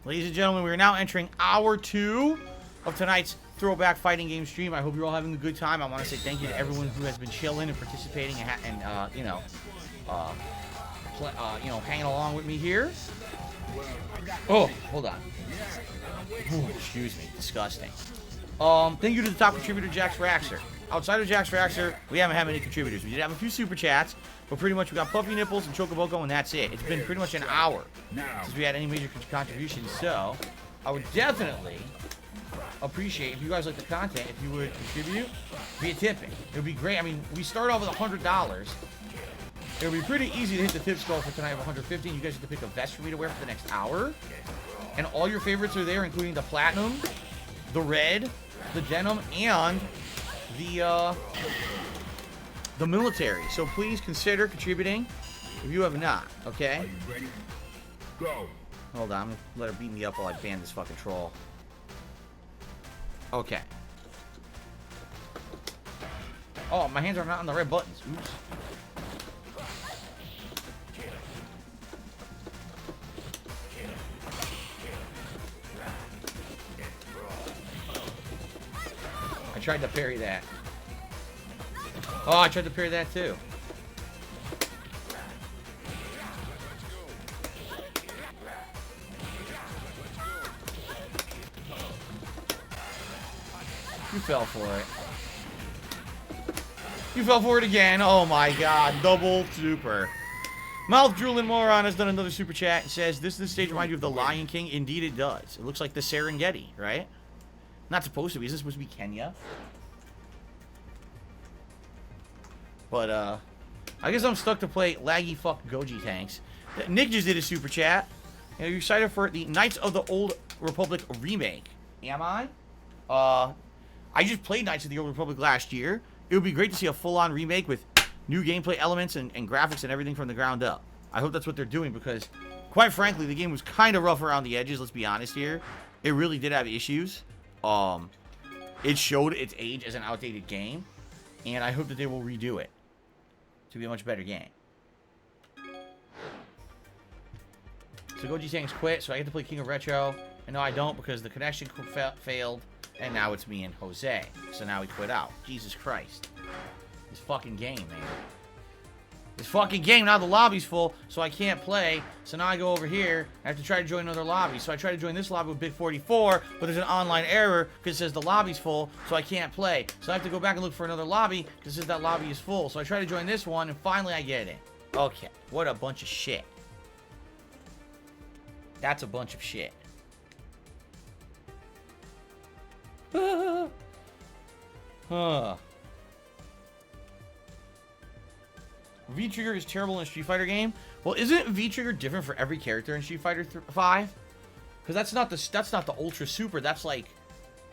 Ladies and gentlemen, we are now entering hour 2 of tonight's Throwback fighting game stream. I hope you're all having a good time. I want to say thank you to everyone who has been chilling and participating and hanging along with me here. Oh, hold on. Ooh, excuse me. Disgusting. Thank you to the top contributor, Jax Raxer. Outside of Jax Raxer, we haven't had many contributors. We did have a few super chats, but pretty much we got Puffy Nipples and Chocoboco, and that's it. It's been pretty much an hour since we had any major contributions, so I would definitely appreciate if you guys like the content, if you would contribute via tipping. It would be great. I mean, we start off with $100. It would be pretty easy to hit the tips goal for tonight of $150. You guys have to pick a vest for me to wear for the next hour. And all your favorites are there, including the platinum, the red, the denim, and the military. So please consider contributing if you have not, okay? Are you ready? Go. Hold on, I'm gonna let her beat me up while I ban this fucking troll. Okay. Oh, my hands are not on the red buttons. Oops. I tried to parry that. Oh, I tried to parry that too. You fell for it. You fell for it again. Oh my god. Double super. Mouth Drooling Moron has done another super chat and says, this stage remind you of the Lion King? Indeed it does. It looks like the Serengeti, right? Not supposed to be. Is this supposed to be Kenya? But, I guess I'm stuck to play laggy fuck Goji tanks. Nick just did a super chat. Are you excited for the Knights of the Old Republic remake? Am I? I just played Knights of the Old Republic last year. It would be great to see a full-on remake with new gameplay elements and graphics and everything from the ground up. I hope that's what they're doing because, quite frankly, the game was kind of rough around the edges, let's be honest here. It really did have issues. It showed its age as an outdated game, and I hope that they will redo it to be a much better game. So Goji Tanks quit, so I get to play King of Retro. And no, I don't because the connection failed, and now it's me and Jose. So now we quit out. Jesus Christ. This fucking game, man. This fucking game, now the lobby's full, so I can't play. So now I go over here, I have to try to join another lobby. So I try to join this lobby with Big 44, but there's an online error because it says the lobby's full, so I can't play. So I have to go back and look for another lobby because it says that lobby is full. So I try to join this one, and finally I get it. Okay, what a bunch of shit. That's a bunch of shit. Huh. V-Trigger is terrible in a Street Fighter game. Well, isn't V-Trigger different for every character in Street Fighter 5? Because that's not the Ultra Super. That's like,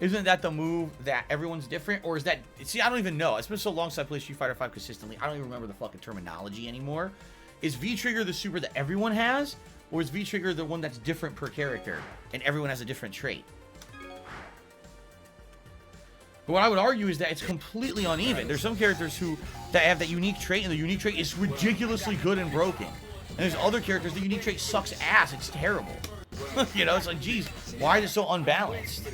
isn't that the move that everyone's different? Or is that... See, I don't even know. It's been so long since I played Street Fighter 5 consistently. I don't even remember the fucking terminology anymore. Is V-Trigger the super that everyone has? Or is V-Trigger the one that's different per character? And everyone has a different trait? But what I would argue is that it's completely uneven. There's some characters that have that unique trait, and the unique trait is ridiculously good and broken. And there's other characters, the unique trait sucks ass. It's terrible. You know, it's like, geez, why is it so unbalanced?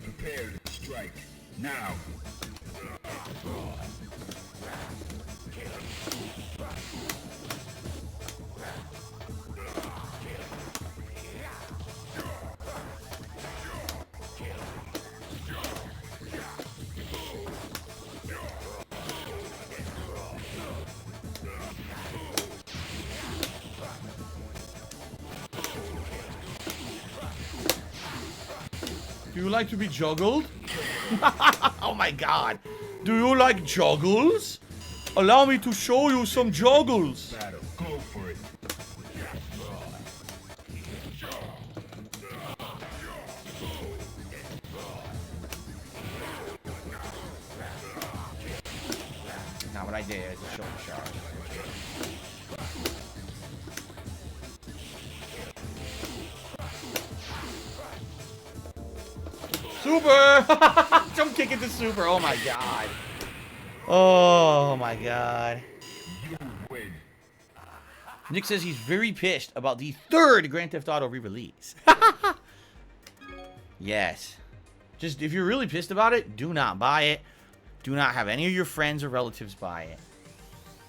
Prepare to strike now. Do you like to be juggled? Oh my god. Do you like juggles? Allow me to show you some juggles. Go for it. Not what I did. It's a shoulder charge. Super! Jump kick into super. Oh my god. Oh my god. Nick says he's very pissed about the 3rd Grand Theft Auto re-release. Yes. Just, if you're really pissed about it, do not buy it. Do not have any of your friends or relatives buy it.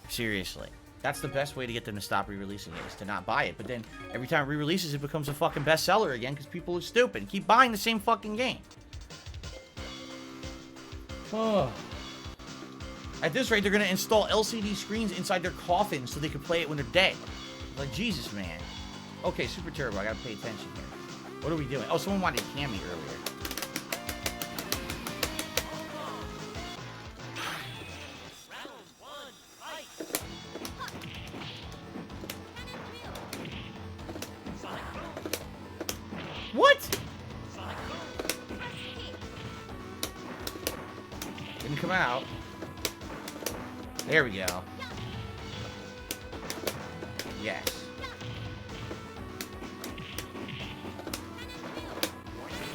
Seriously. That's the best way to get them to stop re-releasing it, is to not buy it. But then, every time it re-releases, it becomes a fucking bestseller again, because people are stupid and keep buying the same fucking game. Oh. At this rate, they're going to install LCD screens inside their coffins so they can play it when they're dead. Like, Jesus, man. Okay, Super Turbo, I gotta pay attention here. What are we doing? Oh, someone wanted Cammy earlier. What? Didn't come out. There we go. Yes.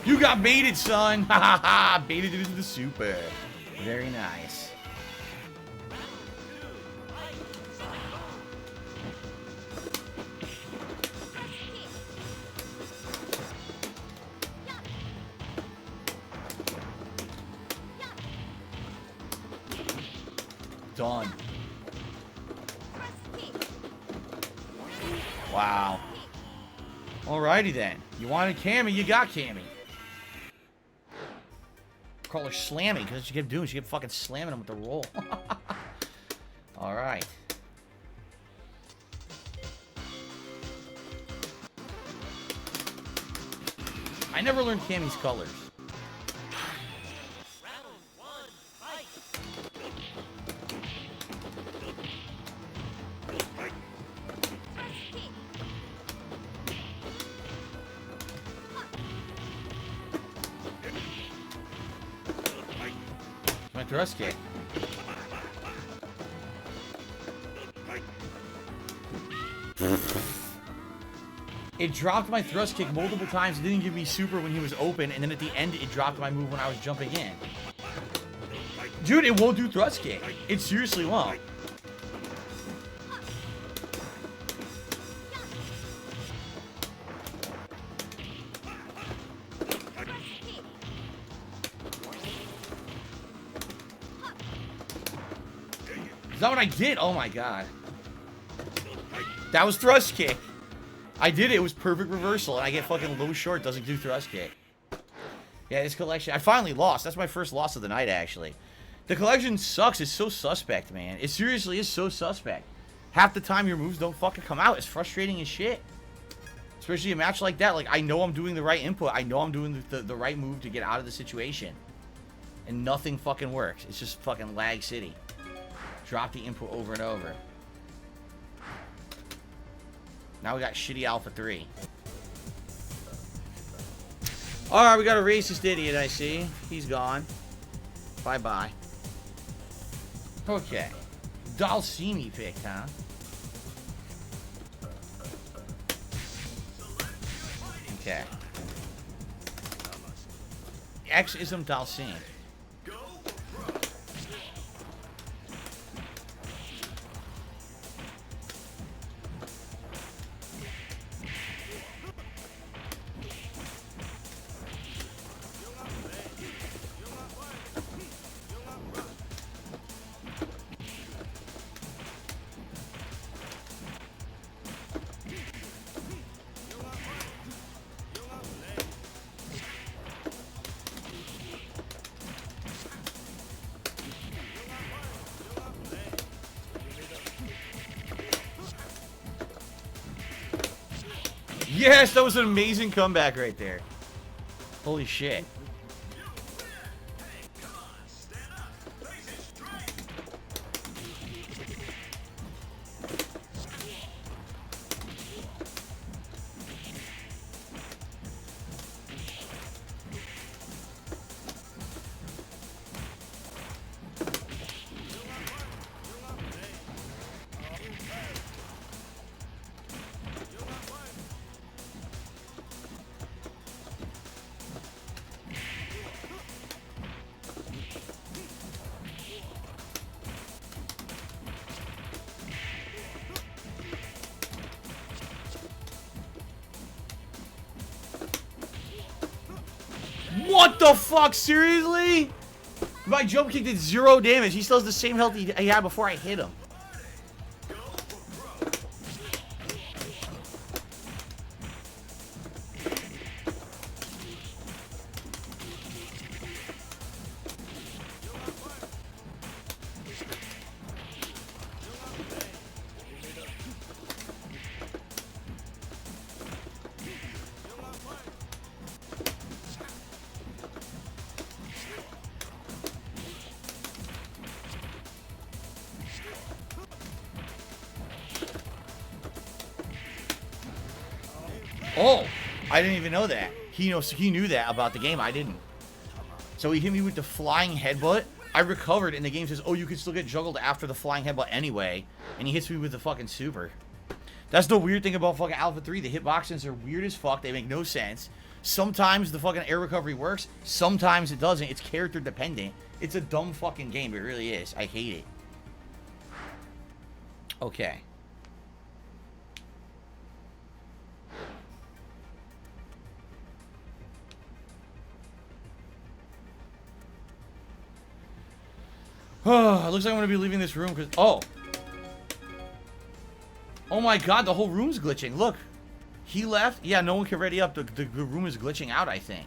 You got baited, son. Ha ha ha. Baited into the super. Very nice. Done. Wow. Alrighty then. You wanted Cammy, you got Cammy. Call her Slammy, because she kept doing, she kept fucking slamming him with the roll. Alright. I never learned Cammy's colors. My thrust kick. It dropped my thrust kick multiple times. It didn't give me super when he was open, and then at the end, it dropped my move when I was jumping in. Dude, it won't do thrust kick. It seriously won't. Is that what I did? Oh my god. That was thrust kick. I did it. It was perfect reversal, and I get fucking low short. Doesn't do thrust kick. Yeah, this collection. I finally lost. That's my first loss of the night, actually. The collection sucks. It's so suspect, man. It seriously is so suspect. Half the time your moves don't fucking come out. It's frustrating as shit. Especially a match like that. Like, I know I'm doing the right input. I know I'm doing the right move to get out of the situation. And nothing fucking works. It's just fucking lag city. Drop the input over and over. Now we got shitty Alpha 3. Alright, we got a racist idiot, I see. He's gone. Bye-bye. Okay. Dalsini picked, huh? Okay. X-ism Dalsini. Yes, that was an amazing comeback right there. Holy shit. What the fuck? Seriously? My jump kick did 0 damage. He still has the same health he had before I hit him. Oh, I didn't even know that. He knew that about the game. I didn't. So he hit me with the flying headbutt. I recovered, and the game says, oh, you can still get juggled after the flying headbutt anyway. And he hits me with the fucking super. That's the weird thing about fucking Alpha 3. The hitboxes are weird as fuck. They make no sense. Sometimes the fucking air recovery works. Sometimes it doesn't. It's character dependent. It's a dumb fucking game. It really is. I hate it. Okay. Oh, it looks like I'm going to be leaving this room because... Oh. Oh my god, the whole room's glitching. Look. He left. Yeah, no one can ready up. The room is glitching out, I think.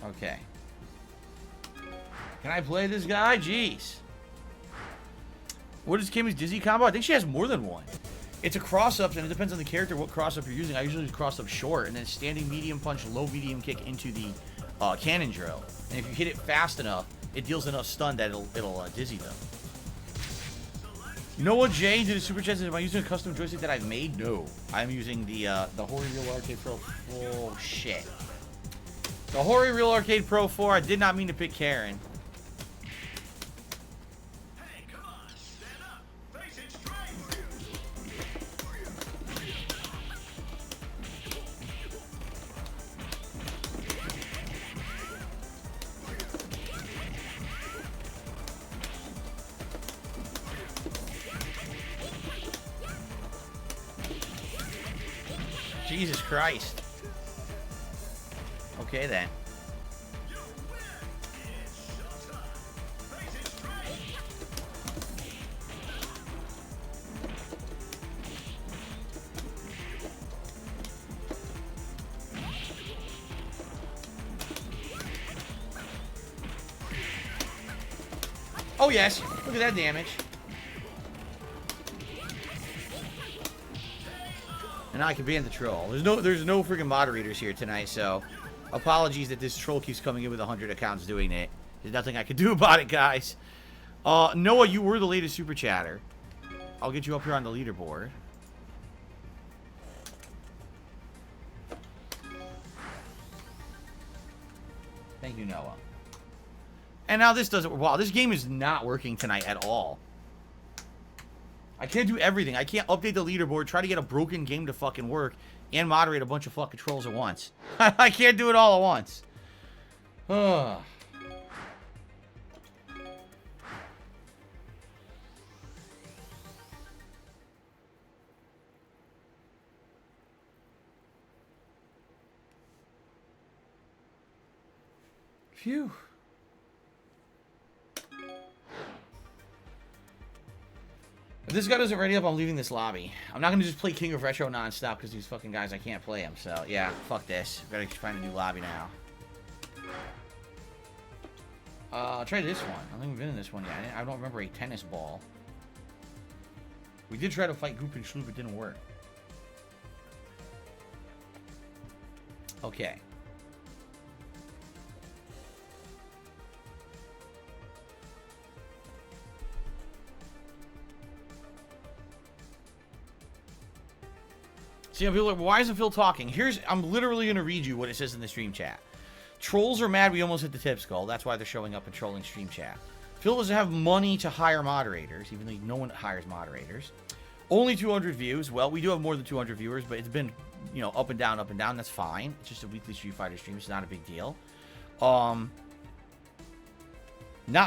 Okay. Can I play this guy? Jeez. What is Cammy's Dizzy combo? I think she has more than one. It's a cross-up, and it depends on the character what cross-up you're using. I usually use cross-up short, and then standing medium punch, low medium kick into the cannon drill. And if you hit it fast enough, it deals enough stun that it'll dizzy them. You know what, Jay? Did a super chat? Am I using a custom joystick that I've made? No. I'm using the Hori Real Arcade Pro. Oh, shit. The Hori Real Arcade Pro 4. I did not mean to pick Karen. Jesus Christ. Okay, then. Oh, yes. Look at that damage. And now I can ban the troll. There's no freaking moderators here tonight, so apologies that this troll keeps coming in with 100 accounts doing it. There's nothing I can do about it, guys. Noah, you were the latest super chatter. I'll get you up here on the leaderboard. Thank you, Noah. And now this doesn't... Wow, this game is not working tonight at all. I can't do everything. I can't update the leaderboard, try to get a broken game to fucking work, and moderate a bunch of fucking trolls at once. I can't do it all at once. Ugh. Phew. If this guy doesn't ready up, I'm leaving this lobby. I'm not going to just play King of Retro non-stop because these fucking guys, I can't play them. So, yeah, fuck this. Gotta find a new lobby now. I'll try this one. I don't think we've been in this one yet. I don't remember a tennis ball. We did try to fight Goop and Schloop. It didn't work. Okay. See, people are like, why isn't Phil talking? I'm literally going to read you what it says in the stream chat. Trolls are mad we almost hit the tip skull. That's why they're showing up and trolling stream chat. Phil doesn't have money to hire moderators, even though no one hires moderators. Only 200 views. Well, we do have more than 200 viewers, but it's been, you know, up and down, up and down. That's fine. It's just a weekly Street Fighter stream. It's not a big deal. Not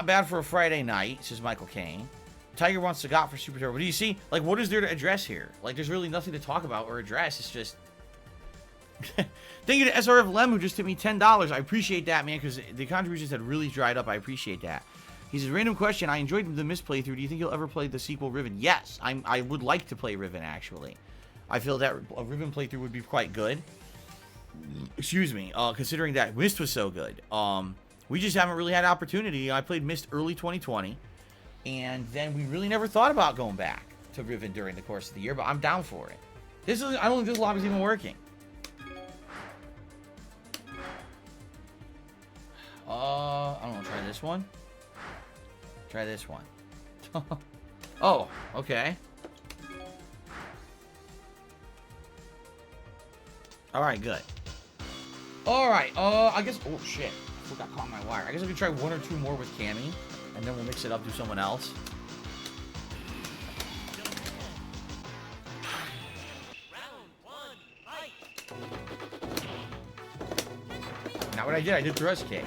bad for a Friday night, says Michael Kane. Tiger wants to got for Super Turbo. But do you see, like, what is there to address here? Like, there's really nothing to talk about or address. It's just... Thank you to SRF Lem, who just tipped me $10. I appreciate that, man, because the contributions had really dried up. I appreciate that. He says, random question. I enjoyed the Mist playthrough. Do you think you'll ever play the sequel, Riven? Yes, I would like to play Riven, actually. I feel that a Riven playthrough would be quite good. Excuse me, considering that Mist was so good. We just haven't really had opportunity. I played Mist early 2020, and then we really never thought about going back to Riven during the course of the year, but I'm down for it. I don't think this lobby's even working. I don't know, try this one. Try this one. Oh, okay. Alright, good. Alright, I guess... Oh, shit. I forgot I caught my wire. I guess I could try one or two more with Cammy, and then we'll mix it up, do someone else. Not what I did. I did thrust kick.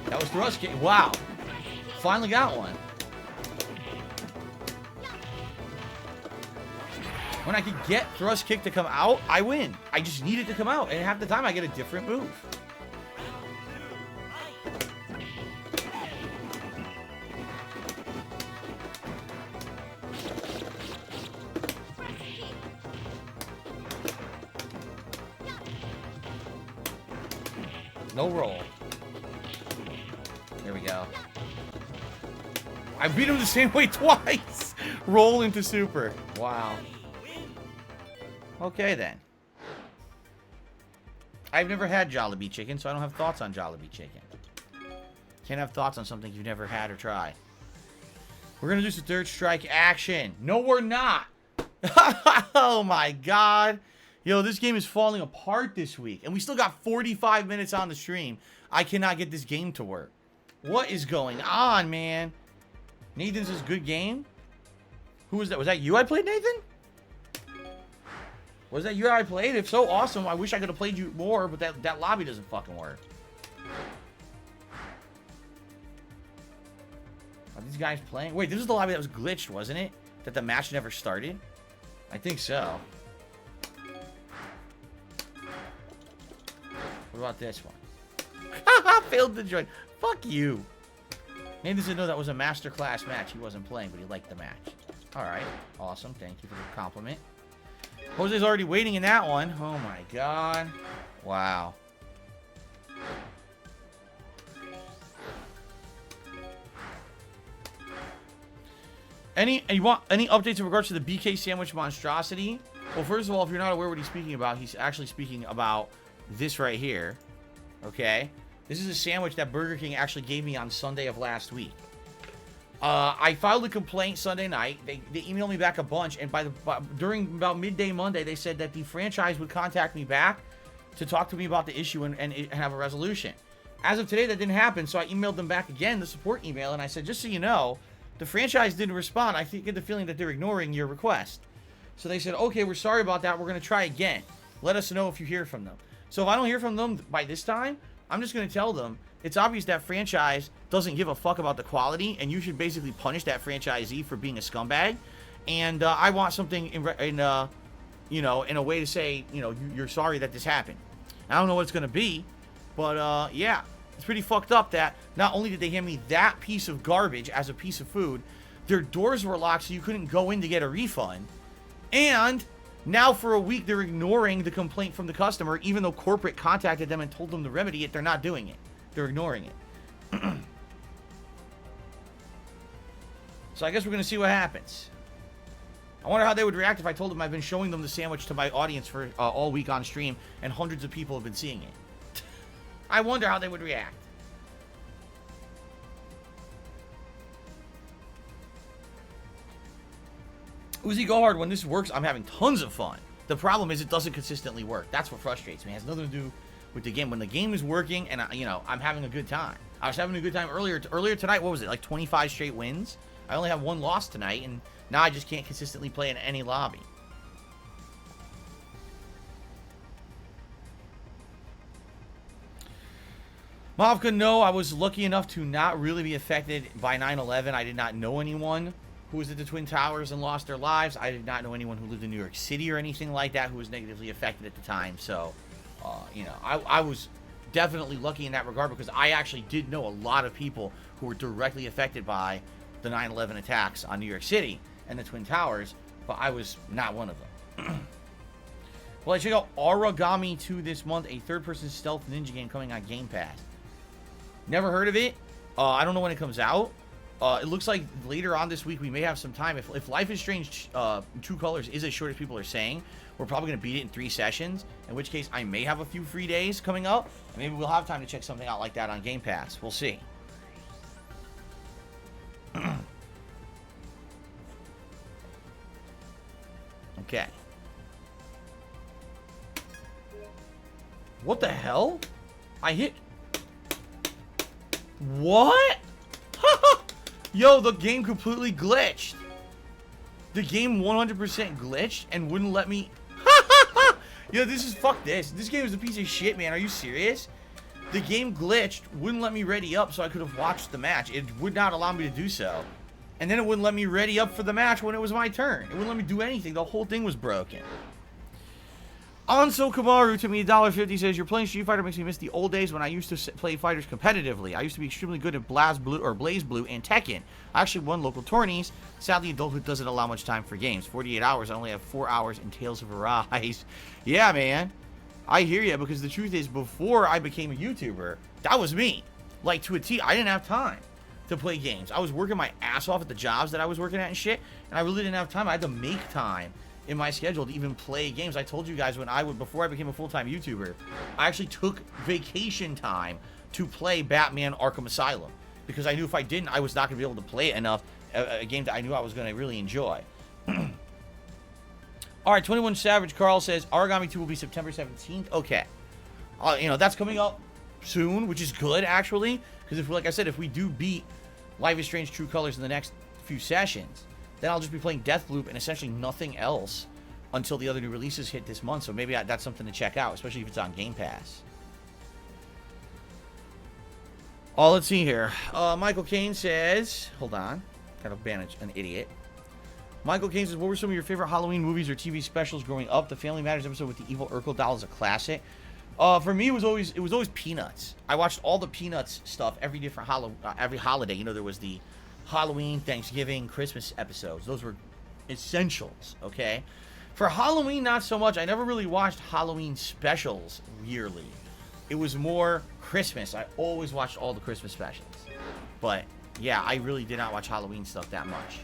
That was thrust kick. Wow. Finally got one. When I could get thrust kick to come out, I win. I just need it to come out. And half the time I get a different move. No roll. There we go. I beat him the same way twice. Roll into super. Wow. Okay, then. I've never had Jollibee chicken, so I don't have thoughts on Jollibee chicken. Can't have thoughts on something you've never had or tried. We're going to do some third strike action. No, we're not. Oh, my God. Yo, this game is falling apart this week. And we still got 45 minutes on the stream. I cannot get this game to work. What is going on, man? Nathan says, good game? Who was that? Was that you I played, Nathan? Was that you I played? If so, awesome. I wish I could have played you more, but that lobby doesn't fucking work. Are these guys playing? Wait, this is the lobby that was glitched, wasn't it? That the match never started? I think so. What about this one? Failed to join. Fuck you. Nathan said no, that was a masterclass match. He wasn't playing, but he liked the match. Alright. Awesome. Thank you for the compliment. Jose's already waiting in that one. Oh my God. Wow. Any updates in regards to the BK sandwich monstrosity? Well, first of all, if you're not aware what he's speaking about, he's actually speaking about this right here. Okay? This is a sandwich that Burger King actually gave me on Sunday of last week. I filed a complaint Sunday night. They emailed me back a bunch, and during about midday Monday, they said that the franchise would contact me back to talk to me about the issue and have a resolution. As of today, that didn't happen, so I emailed them back again, the support email, and I said, just so you know, the franchise didn't respond. I get the feeling that they're ignoring your request. So they said, okay, we're sorry about that. We're going to try again. Let us know if you hear from them. So if I don't hear from them by this time, I'm just going to tell them it's obvious that franchise doesn't give a fuck about the quality, and you should basically punish that franchisee for being a scumbag. And I want something in a way to say, you're sorry that this happened. I don't know what it's going to be, but yeah, it's pretty fucked up that not only did they hand me that piece of garbage as a piece of food, their doors were locked so you couldn't go in to get a refund, and now for a week they're ignoring the complaint from the customer, even though corporate contacted them and told them to remedy it. They're not doing it. They're ignoring it. So I guess we're going to see what happens. I wonder how they would react if I told them I've been showing them the sandwich to my audience for all week on stream, and hundreds of people have been seeing it. I wonder how they would react. Uzi Go Hard, when this works, I'm having tons of fun. The problem is it doesn't consistently work. That's what frustrates me. It has nothing to do with the game. When the game is working and I'm having a good time. I was having a good time earlier tonight. What was it? Like 25 straight wins? I only have one loss tonight, and now I just can't consistently play in any lobby. Mavka, no, I was lucky enough to not really be affected by 9/11. I did not know anyone who was at the Twin Towers and lost their lives. I did not know anyone who lived in New York City or anything like that who was negatively affected at the time. So, you know, I was definitely lucky in that regard because I actually did know a lot of people who were directly affected by the 9/11 attacks on New York City and the Twin Towers, but I was not one of them. Well, I check out Origami 2 this month, a third-person stealth ninja game coming on Game Pass. Never heard of it. I don't know when it comes out. It looks like later on this week we may have some time. If Life is Strange True Colors is as short as people are saying, we're probably going to beat it in 3 sessions, in which case I may have a few free days coming up. Maybe we'll have time to check something out like that on Game Pass. We'll see. Okay. What the hell? I hit... What? Yo, the game completely glitched. The game 100% glitched and wouldn't let me... Yo, this is... Fuck this. This game is a piece of shit, man. Are you serious? The game glitched, wouldn't let me ready up so I could have watched the match. It would not allow me to do so. And then it wouldn't let me ready up for the match when it was my turn. It wouldn't let me do anything. The whole thing was broken. Anso Kamaru to me $1.50 says, you're playing Street Fighter makes me miss the old days when I used to play fighters competitively. I used to be extremely good at Blaze Blue and Tekken. I actually won local tourneys. Sadly, adulthood doesn't allow much time for games. 48 hours, I only have 4 hours in Tales of Arise. Yeah, man. I hear you, because the truth is, before I became a YouTuber, that was me. Like, to a T, I didn't have time to play games. I was working my ass off at the jobs that I was working at and shit, and I really didn't have time. I had to make time in my schedule to even play games. I told you guys before I became a full-time YouTuber, I actually took vacation time to play Batman Arkham Asylum, because I knew if I didn't, I was not going to be able to play it enough, a game that I knew I was going to really enjoy. Alright, 21 Savage Carl says, Origami 2 will be September 17th. Okay. You know, that's coming up soon, which is good, actually, because if, like I said, if we do beat Life is Strange True Colors in the next few sessions, then I'll just be playing Deathloop and essentially nothing else until the other new releases hit this month. So maybe that's something to check out, especially if it's on Game Pass. Oh, let's see here. Michael Kane says... Hold on. Gotta manage an idiot. Michael Kane says, what were some of your favorite Halloween movies or TV specials growing up? The Family Matters episode with the evil Urkel doll is a classic. For me, it was always Peanuts. I watched all the Peanuts stuff every different every holiday. You know, there was the Halloween, Thanksgiving, Christmas episodes. Those were essentials, okay? For Halloween, not so much. I never really watched Halloween specials yearly. It was more Christmas. I always watched all the Christmas specials. But, yeah, I really did not watch Halloween stuff that much.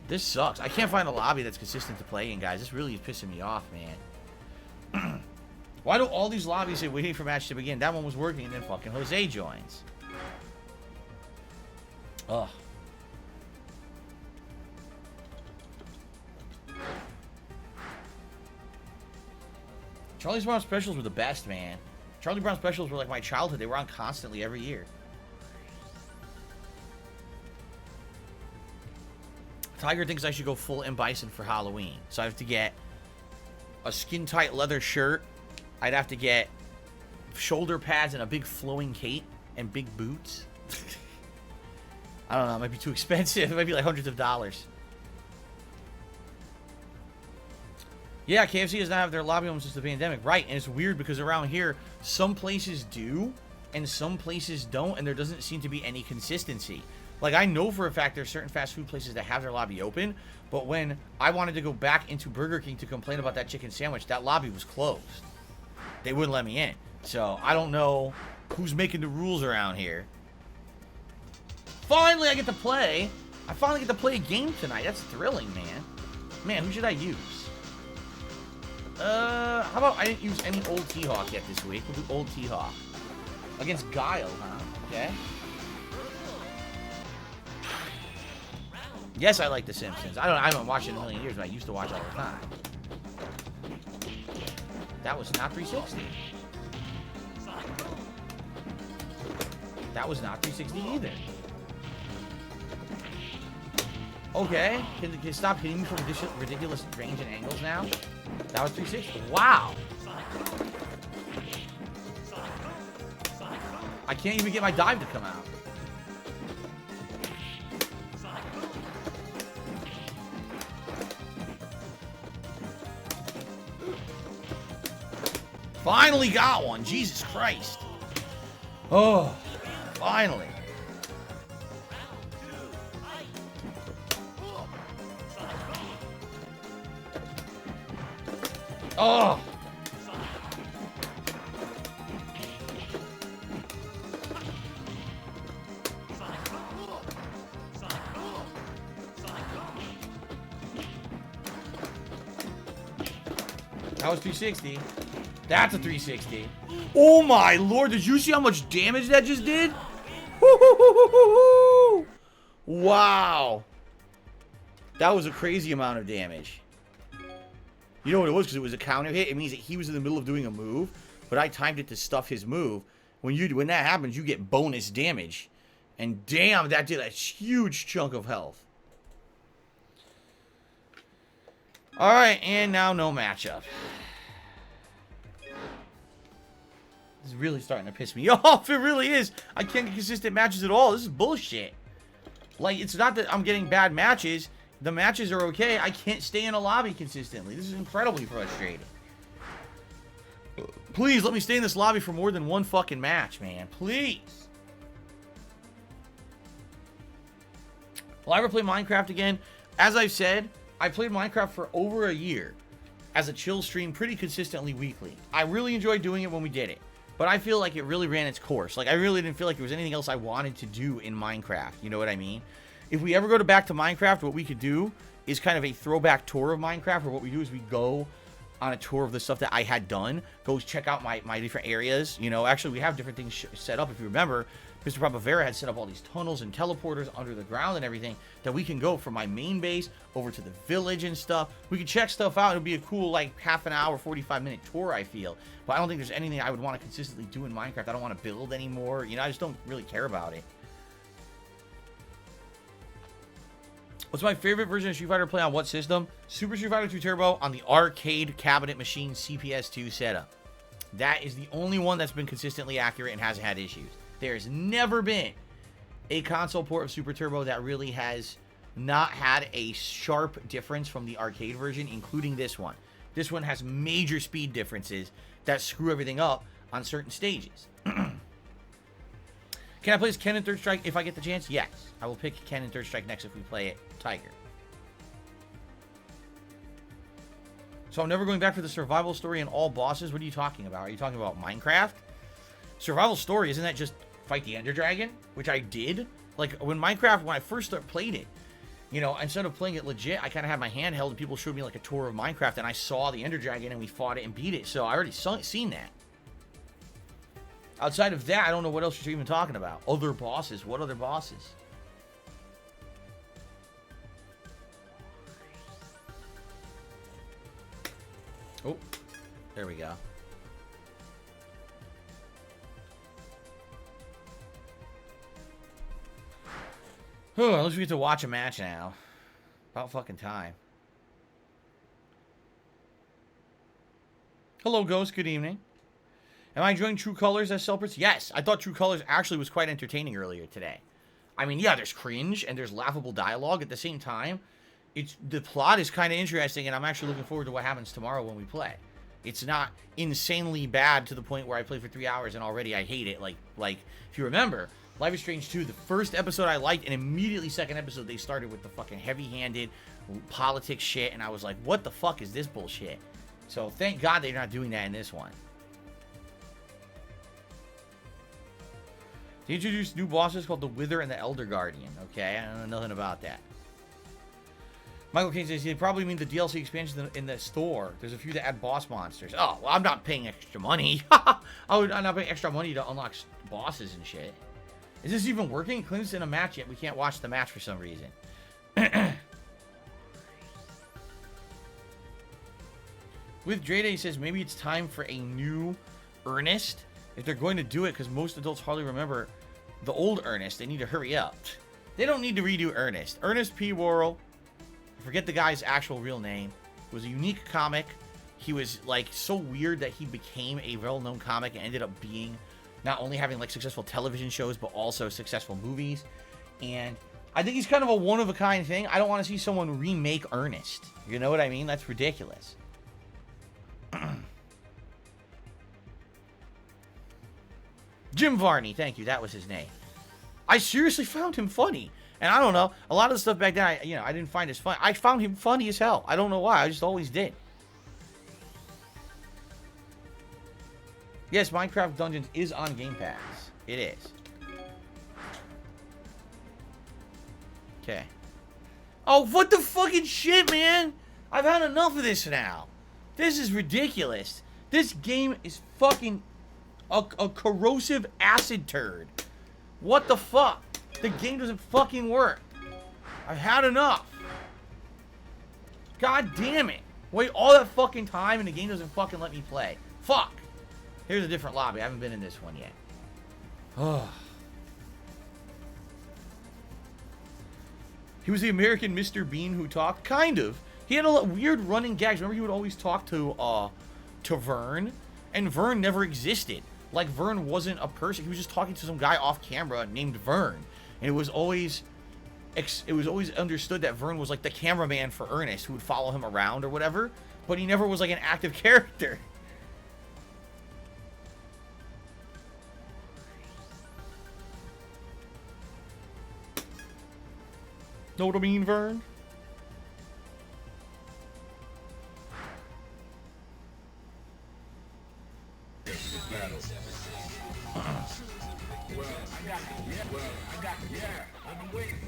This sucks. I can't find a lobby that's consistent to play in, guys. This really is pissing me off, man. Why do all these lobbies say waiting for match to begin? That one was working, and then fucking Jose joins. Ugh. Charlie Brown specials were the best, man. Charlie Brown specials were like my childhood. They were on constantly every year. Tiger thinks I should go full M. Bison for Halloween. So I have to get a skin-tight leather shirt. I'd have to get shoulder pads and a big flowing cape and big boots. I don't know. It might be too expensive. It might be like hundreds of dollars. Yeah, KFC does not have their lobby home since the pandemic. Right, and it's weird because around here, some places do and some places don't, and there doesn't seem to be any consistency. Like, I know for a fact there's certain fast food places that have their lobby open, but when I wanted to go back into Burger King to complain about that chicken sandwich, that lobby was closed. They wouldn't let me in. So, I don't know who's making the rules around here. Finally, I get to play. I finally get to play a game tonight. That's thrilling, man. Man, who should I use? How about I didn't use any old T-Hawk yet this week. We'll do old T-Hawk. Against Guile, huh? Okay. Yes, I like The Simpsons. I haven't watched it in a million years, but I used to watch all the time. That was not 360. That was not 360 either. Okay. Can you stop hitting me from ridiculous range and angles now? That was 360. Wow. I can't even get my dive to come out. Finally got one. Jesus Christ. Oh, finally. Oh. That was 360. That's a 360. Oh my lord, did you see how much damage that just did? Wow. That was a crazy amount of damage. You know what it was? Because it was a counter hit. It means that he was in the middle of doing a move, but I timed it to stuff his move. When that happens, you get bonus damage. And damn, that did a huge chunk of health. Alright, and now no matchup. This is really starting to piss me off. It really is. I can't get consistent matches at all. This is bullshit. Like, it's not that I'm getting bad matches. The matches are okay. I can't stay in a lobby consistently. This is incredibly frustrating. Please, let me stay in this lobby for more than one fucking match, man. Please. Will I ever play Minecraft again? As I've said, I played Minecraft for over a year as a chill stream pretty consistently weekly. I really enjoyed doing it when we did it. But I feel like it really ran its course. Like, I really didn't feel like there was anything else I wanted to do in Minecraft. You know what I mean? If we ever go back to Minecraft, what we could do is kind of a throwback tour of Minecraft, where what we do is we go on a tour of the stuff that I had done, go check out my different areas. You know, actually, we have different things set up. If you remember, Mr. Primavera had set up all these tunnels and teleporters under the ground and everything that we can go from my main base over to the village and stuff. We can check stuff out. It'll be a cool, like, half an hour, 45-minute tour, I feel. But I don't think there's anything I would want to consistently do in Minecraft. I don't want to build anymore. You know, I just don't really care about it. What's my favorite version of Street Fighter to play on what system? Super Street Fighter 2 Turbo on the arcade cabinet machine CPS2 setup. That is the only one that's been consistently accurate and hasn't had issues. There's never been a console port of Super Turbo that really has not had a sharp difference from the arcade version, including this one. This one has major speed differences that screw everything up on certain stages. Can I play as Ken in Third Strike if I get the chance? Yes. I will pick Ken in Third Strike next if we play it Tiger. So I'm never going back for the survival story and all bosses? What are you talking about? Are you talking about Minecraft? Survival story, isn't that just fight the Ender Dragon? Which I did. Like, when I first played it, you know, instead of playing it legit, I kind of had my hand held and people showed me like a tour of Minecraft and I saw the Ender Dragon and we fought it and beat it. So I already seen that. Outside of that, I don't know what else you're even talking about. Other bosses. What other bosses? Oh, there we go. At least we get to watch a match now. About fucking time. Hello, Ghost. Good evening. Am I enjoying True Colors as Selperts? Yes. I thought True Colors actually was quite entertaining earlier today. I mean, yeah, there's cringe and there's laughable dialogue. At the same time, the plot is kind of interesting, and I'm actually looking forward to what happens tomorrow when we play. It's not insanely bad to the point where I play for 3 hours and already I hate it. Like if you remember, Life is Strange 2, the first episode I liked, and immediately second episode they started with the fucking heavy-handed politics shit, and I was like, what the fuck is this bullshit? So thank God they're not doing that in this one. They introduced new bosses called the Wither and the Elder Guardian. Okay, I don't know nothing about that. Michael Kane says, they probably mean the DLC expansion in the store. There's a few that add boss monsters. Oh, well, I'm not paying extra money. I'm not paying extra money to unlock bosses and shit. Is this even working? Clint's in a match yet. We can't watch the match for some reason. With Drade, he says, maybe it's time for a new Ernest. If they're going to do it, because most adults hardly remember the old Ernest, they need to hurry up. They don't need to redo Ernest. Ernest P. Worrell, I forget the guy's actual real name, was a unique comic. He was, like, so weird that he became a well-known comic and ended up being not only having like successful television shows, but also successful movies. And I think he's kind of a one-of-a-kind thing. I don't want to see someone remake Ernest. You know what I mean? That's ridiculous. Jim Varney, thank you. That was his name. I seriously found him funny. And I don't know, a lot of the stuff back then, I didn't find as funny. I found him funny as hell. I don't know why. I just always did. Yes, Minecraft Dungeons is on Game Pass. It is. Okay. Oh, what the fucking shit, man? I've had enough of this now. This is ridiculous. This game is fucking a corrosive acid turd. What the fuck? The game doesn't fucking work. I've had enough. God damn it. Wait all that fucking time and the game doesn't fucking let me play. Fuck. Here's a different lobby. I haven't been in this one yet. Oh. He was the American Mr. Bean who talked? Kind of. He had a weird running gags. Remember he would always talk to Vern? And Vern never existed. Like, Vern wasn't a person. He was just talking to some guy off camera named Vern. And it was always understood that Vern was like the cameraman for Ernest who would follow him around or whatever. But he never was like an active character. Know what I mean, Vern?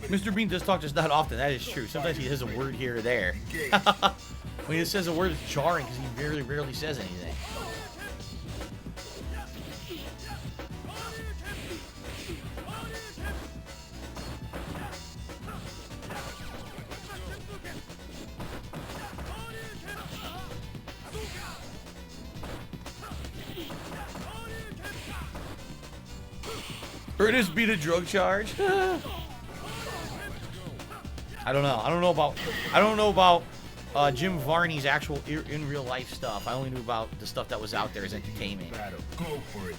Mr. Bean does talk just not often. That is true. Sometimes he has a word here or there. When he says a word, it's jarring because he very rarely says anything. Ernest beat a drug charge. I don't know. I don't know about Jim Varney's actual in real life stuff. I only knew about the stuff that was out there as entertainment. Go for it.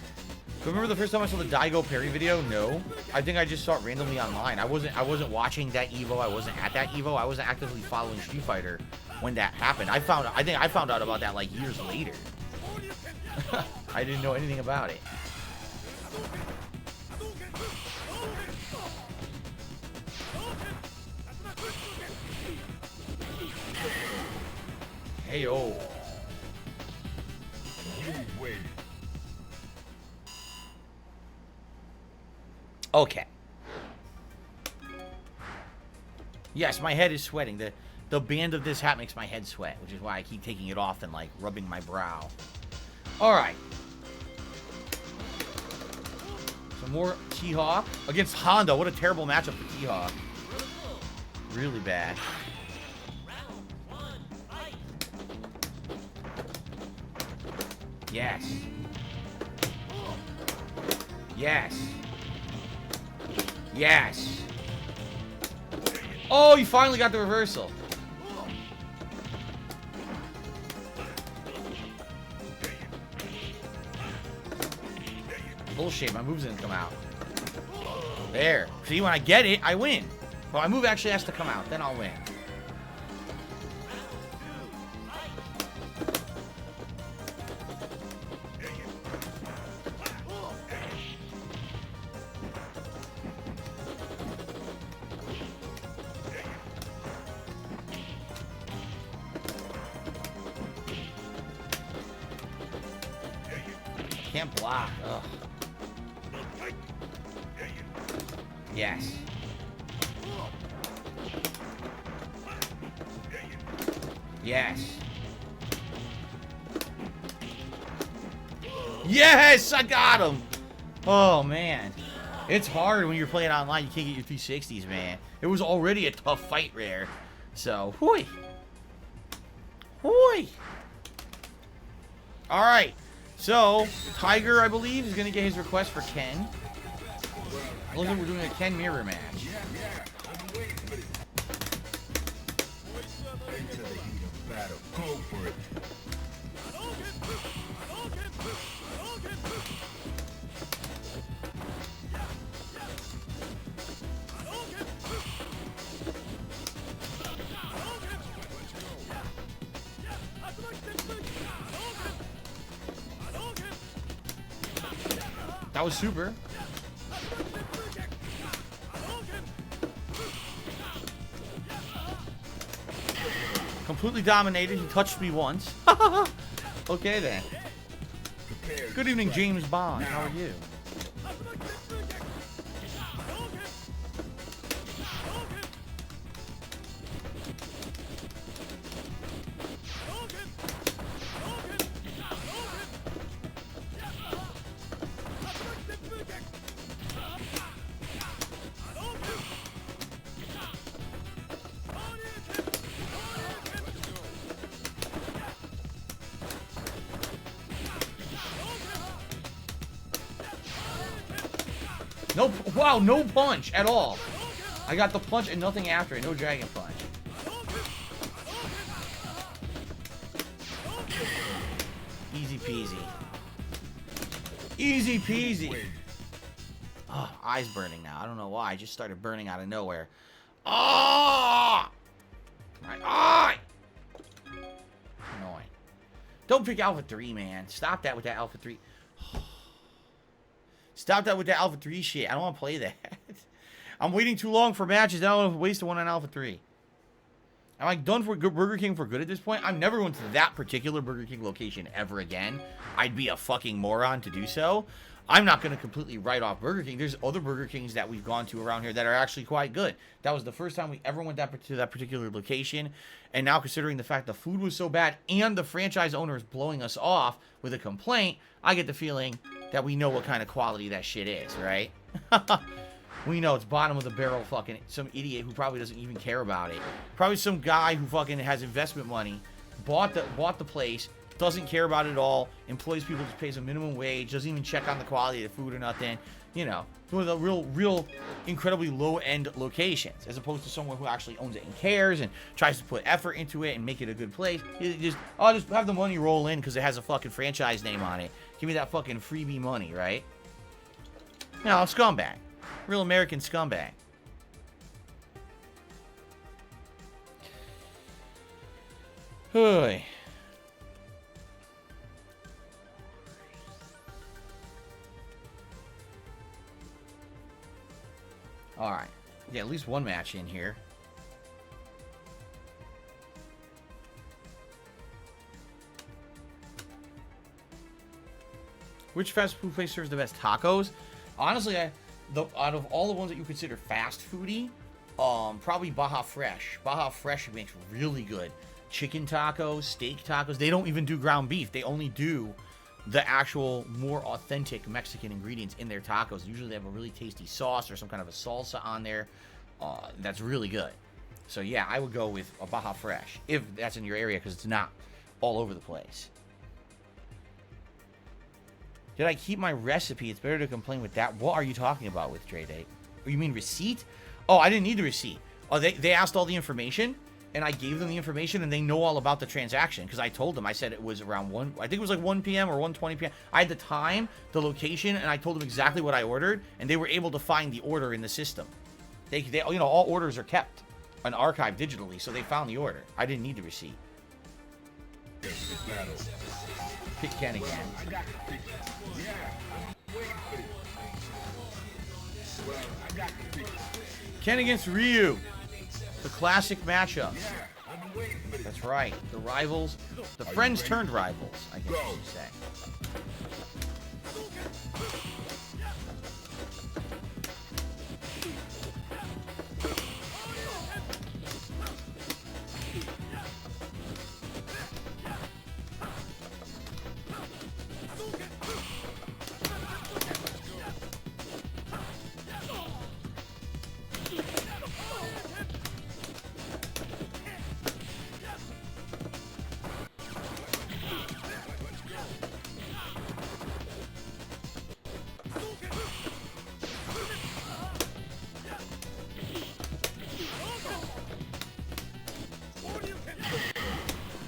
Remember the first time I saw the Daigo Perry video? No. I think I just saw it randomly online. I wasn't watching that Evo. I wasn't at that Evo. I wasn't actively following Street Fighter when that happened. I think I found out about that like years later. I didn't know anything about it. Hey, oh. Okay. Yes, my head is sweating. The band of this hat makes my head sweat, which is why I keep taking it off and, like, rubbing my brow. Alright. Some more T-Hawk against Honda. What a terrible matchup for T-Hawk. Really bad. Yes. Yes. Yes. Oh, you finally got the reversal. Bullshit, my moves didn't come out. There. See, when I get it, I win. But my move actually has to come out, then I'll win. Can't block. Ugh. Yes. Yes. Yes! I got him! Oh, man. It's hard when you're playing online. You can't get your 360s, man. It was already a tough fight there. So, hoi. Hoi. Alright. So, Tiger, I believe, is going to get his request for Ken. Looks like we're doing a Ken mirror match. Go for it. That was super. Completely dominated. He touched me once. Okay, then. Good evening, James Bond. How are you? No, wow, no punch at all. I got the punch and nothing after it. No dragon punch. Easy peasy. Easy peasy. Oh, eyes burning now. I don't know why. I just started burning out of nowhere. Ah! My eye! Annoying. Don't pick Alpha 3, man. Stop that with that Alpha 3. Stop that with that Alpha 3 shit. I don't want to play that. I'm waiting too long for matches. I don't want to waste one on Alpha 3. I'm like done for Burger King for good at this point. I'm never going to that particular Burger King location ever again. I'd be a fucking moron to do so. I'm not going to completely write off Burger King. There's other Burger Kings that we've gone to around here that are actually quite good. That was the first time we ever went to that particular location. And now considering the fact the food was so bad and the franchise owner is blowing us off with a complaint, I get the feeling that we know what kind of quality that shit is, right? We know it's bottom of the barrel fucking some idiot who probably doesn't even care about it. Probably some guy who fucking has investment money, bought the place, doesn't care about it at all, employs people, just pays a minimum wage, doesn't even check on the quality of the food or nothing. You know, one of the real incredibly low-end locations, as opposed to someone who actually owns it and cares and tries to put effort into it and make it a good place. I'll just have the money roll in because it has a fucking franchise name on it. Give me that fucking freebie money, right? You know, scumbag. Real American scumbag. Hey. Alright. Yeah, at least one match in here. Which fast food place serves the best tacos? Honestly, out of all the ones that you consider fast foody, probably Baja Fresh. Baja Fresh makes really good chicken tacos, steak tacos. They don't even do ground beef. They only do the actual more authentic Mexican ingredients in their tacos. Usually they have a really tasty sauce or some kind of a salsa on there. That's really good. So yeah, I would go with a Baja Fresh if that's in your area because it's not all over the place. Did I keep my recipe? It's better to complain with that. What are you talking about with Dre Day? You mean receipt? Oh, I didn't need the receipt. Oh, they asked all the information, and I gave them the information, and they know all about the transaction because I told them. I said it was around 1. I think it was like 1 p.m. or 1:20 p.m. I had the time, the location, and I told them exactly what I ordered, and they were able to find the order in the system. They you know, all orders are kept and archived digitally, so they found the order. I didn't need the receipt. Pick Ken again. Ken against Ryu. The classic matchup. That's right. The rivals. The friends turned rivals, I guess you should say.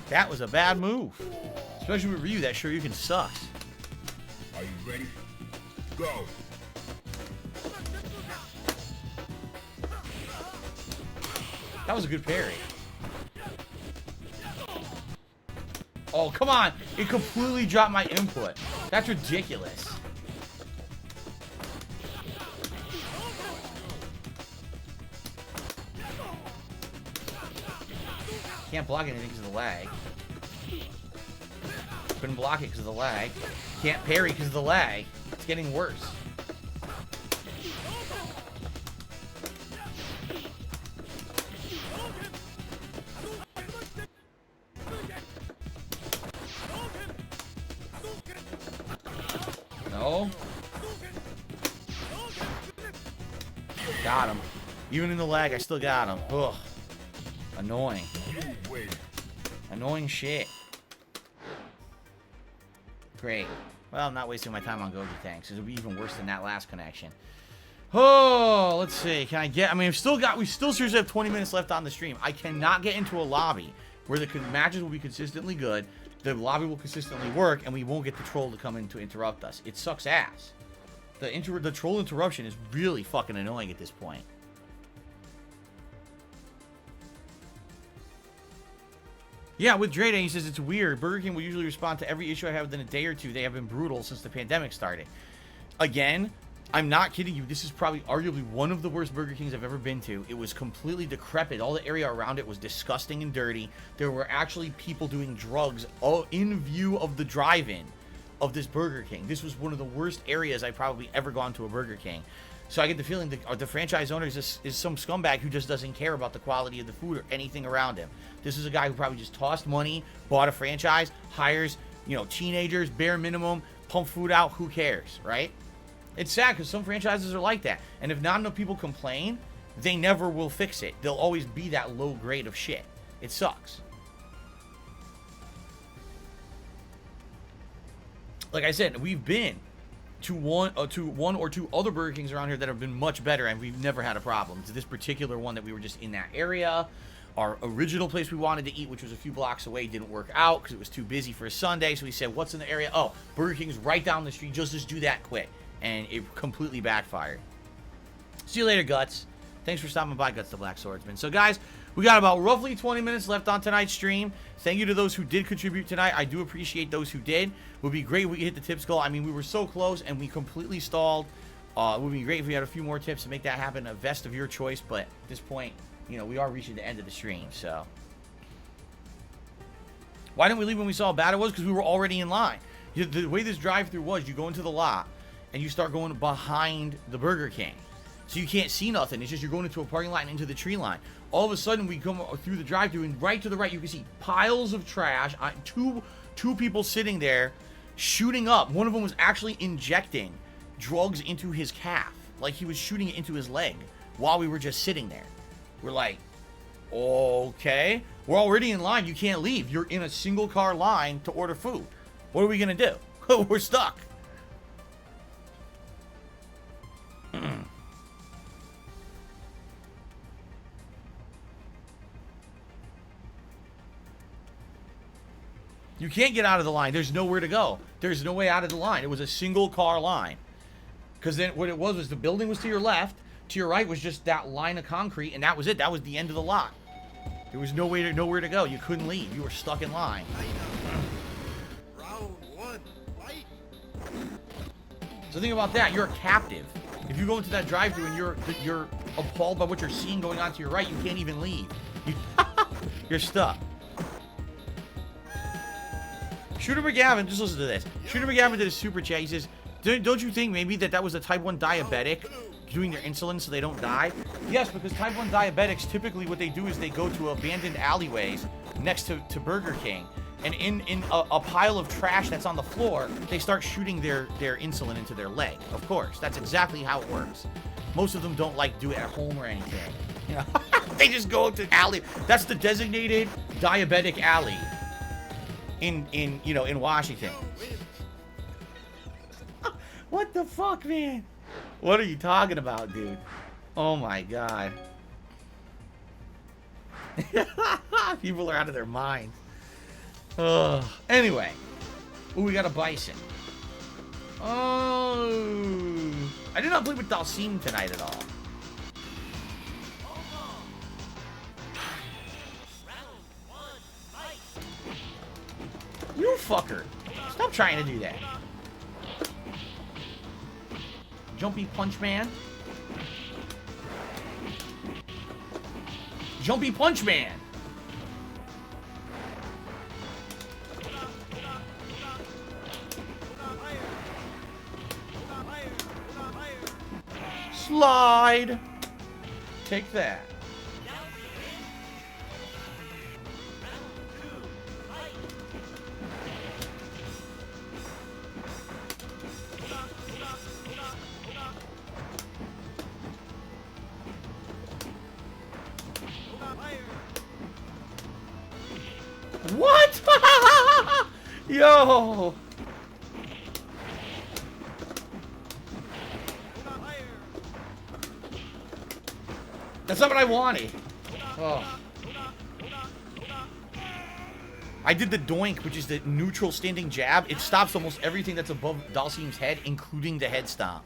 That was a bad move. Especially with Ryu, that Shoryuken sucks. Are you ready? Go. That was a good parry. Oh, come on. It completely dropped my input. That's ridiculous. Can't block anything because of the lag. Couldn't block it because of the lag. Can't parry because of the lag. It's getting worse. No. Got him. Even in the lag, I still got him. Ugh. Annoying. Annoying shit. Great. Well, I'm not wasting my time on Goji tanks. It'll be even worse than that last connection. Oh, let's see. Can I get... I mean, we still seriously have 20 minutes left on the stream. I cannot get into a lobby where the matches will be consistently good, the lobby will consistently work, and we won't get the troll to come in to interrupt us. It sucks ass. The troll interruption is really fucking annoying at this point. Yeah, with Drayden, he says it's weird. Burger King will usually respond to every issue I have within a day or two. They have been brutal since the pandemic started. Again, I'm not kidding you. This is probably arguably one of the worst Burger Kings I've ever been to. It was completely decrepit. All the area around it was disgusting and dirty. There were actually people doing drugs in view of the drive-in of this Burger King. This was one of the worst areas I've probably ever gone to a Burger King. So I get the feeling that the franchise owner is some scumbag who just doesn't care about the quality of the food or anything around him. This is a guy who probably just tossed money, bought a franchise, hires, you know, teenagers, bare minimum, pump food out, who cares, right? It's sad because some franchises are like that. And if not enough people complain, they never will fix it. They'll always be that low grade of shit. It sucks. Like I said, we've been to one or two other Burger Kings around here that have been much better, and we've never had a problem. It's this particular one that we were just in that area. Our original place we wanted to eat, which was a few blocks away, didn't work out because it was too busy for a Sunday. So we said, what's in the area? Oh, Burger King's right down the street. Just do that quick. And it completely backfired. See you later, Guts. Thanks for stopping by, Guts the Black Swordsman. So, guys, we got about roughly 20 minutes left on tonight's stream. Thank you to those who did contribute tonight. I do appreciate those who did. It would be great if we could hit the tips goal. I mean, we were so close, and we completely stalled. It would be great if we had a few more tips to make that happen. A vest of your choice, but at this point, you know, we are reaching the end of the stream, so. Why didn't we leave when we saw how bad it was? Because we were already in line. The way this drive-thru was, you go into the lot, and you start going behind the Burger King. So you can't see nothing. It's just you're going into a parking lot and into the tree line. All of a sudden, we come through the drive-thru, and right to the right, you can see piles of trash. Two people sitting there shooting up. One of them was actually injecting drugs into his calf. Like he was shooting it into his leg while we were just sitting there. We're like, okay. We're already in line. You can't leave. You're in a single-car line to order food. What are we going to do? We're stuck. You can't get out of the line. There's nowhere to go. There's no way out of the line. It was a single car line. Because then what it was the building was to your left. To your right was just that line of concrete. And that was it. That was the end of the lot. There was nowhere to go. You couldn't leave. You were stuck in line. Round one, fight. So think about that. You're a captive. If you go into that drive-thru and you're appalled by what you're seeing going on to your right, you can't even leave. You're stuck. Shooter McGavin, just listen to this. Shooter McGavin did a super chat. He says, don't you think maybe that was a type 1 diabetic doing their insulin so they don't die? Yes, because type 1 diabetics, typically what they do is they go to abandoned alleyways next to Burger King. And in a pile of trash that's on the floor, they start shooting their insulin into their leg. Of course, that's exactly how it works. Most of them don't do it at home or anything. You know, they just go to alley. That's the designated diabetic alley in Washington. What the fuck, man? What are you talking about, dude? Oh my god. People are out of their minds. Anyway. Ooh, we got a bison. Oh. I did not play with Dalsim tonight at all. You fucker. Stop trying to do that. Jumpy Punch Man. Jumpy Punch Man. Slide. Take that. What? Yo. That's not what I wanted. Oh. I did the doink, which is the neutral standing jab. It stops almost everything that's above Dalsim's head, including the head stomp.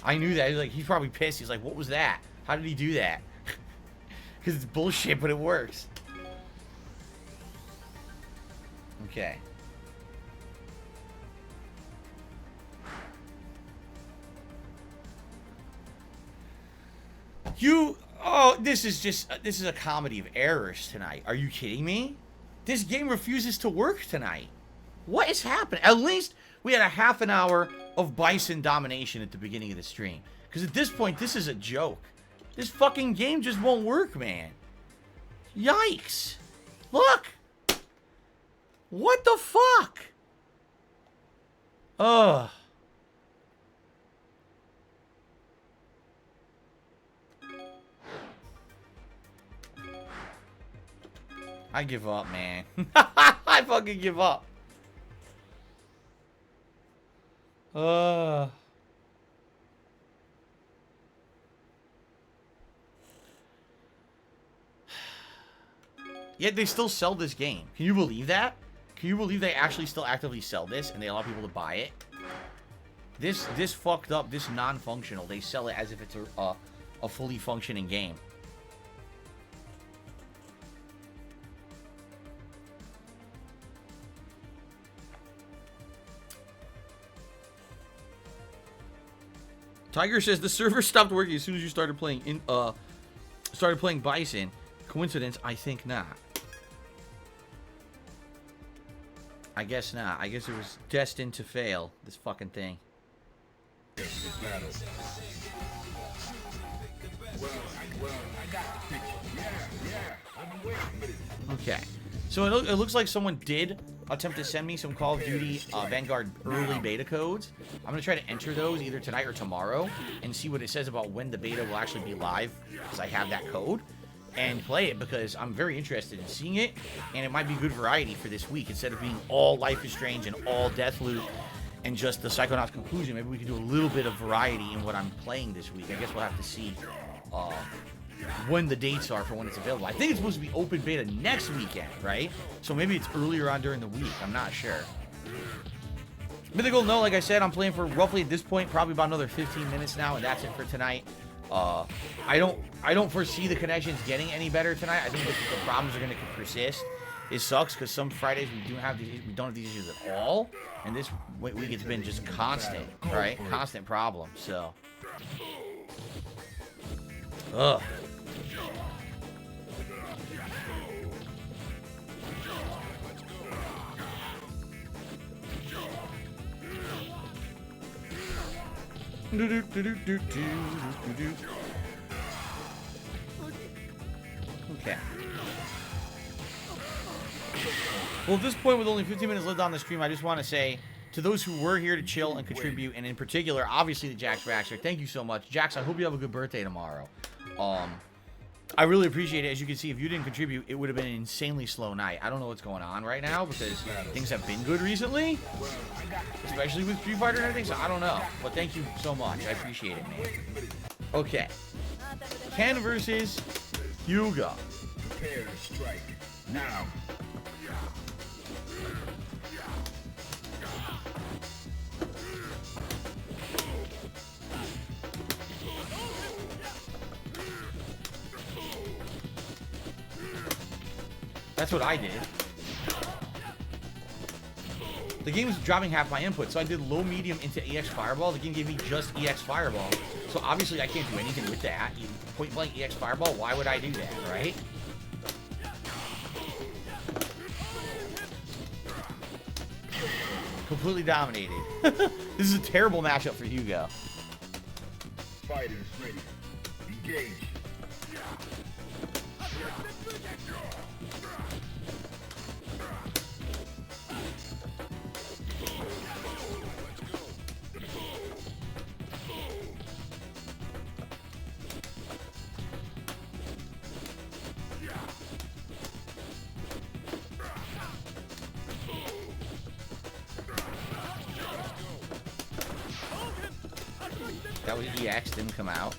I knew that. He's probably pissed. He's like, what was that? How did he do that? Because it's bullshit, but it works. Okay. Oh, this is a comedy of errors tonight. Are you kidding me? This game refuses to work tonight. What is happening? At least we had a half an hour of Bison domination at the beginning of the stream. Because at this point, this is a joke. This fucking game just won't work, man. Yikes. Look. What the fuck? Ugh. I give up, man. I fucking give up. Yet they still sell this game. Can you believe that? Can you believe they actually still actively sell this and they allow people to buy it? This fucked up, this non-functional. They sell it as if it's a fully functioning game. Tiger says the server stopped working as soon as you started playing Bison. Coincidence? I think not. I guess not. I guess it was destined to fail, this fucking thing. Okay. So it looks like someone did attempt to send me some Call of Duty Vanguard early beta codes. I'm going to try to enter those either tonight or tomorrow and see what it says about when the beta will actually be live, because I have that code, and play it because I'm very interested in seeing it, and it might be good variety for this week. Instead of being all Life is Strange and all Deathloop and just the Psychonauts conclusion, maybe we can do a little bit of variety in what I'm playing this week. I guess we'll have to see when the dates are for when it's available. I think it's supposed to be open beta next weekend, right? So maybe it's earlier on during the week. I'm not sure. Mythical, no, like I said, I'm playing for roughly at this point probably about another 15 minutes now, and that's it for tonight. I don't foresee the connections getting any better tonight. I think that the problems are going to persist. It sucks because some Fridays we don't have these issues at all, and this week it's been just constant, right? Constant problems. So, ugh. Okay. Well, at this point, with only 15 minutes left on the stream, I just want to say to those who were here to chill and contribute, and in particular, obviously, to Jax Raxer, thank you so much. Jax, I hope you have a good birthday tomorrow. I really appreciate it. As you can see, if you didn't contribute, it would have been an insanely slow night. I don't know what's going on right now because things have been good recently, especially with Street Fighter and everything, so I don't know. But thank you so much. I appreciate it, man. Okay. Ken versus Hyuga. Prepare to strike. Now. That's what I did. The game was dropping half my input, so I did low, medium into EX Fireball. The game gave me just EX Fireball. So obviously I can't do anything with that. Point blank EX Fireball, why would I do that, right? Completely dominated. This is a terrible matchup for Hugo. fighters ready. Engage. That was EX, didn't come out.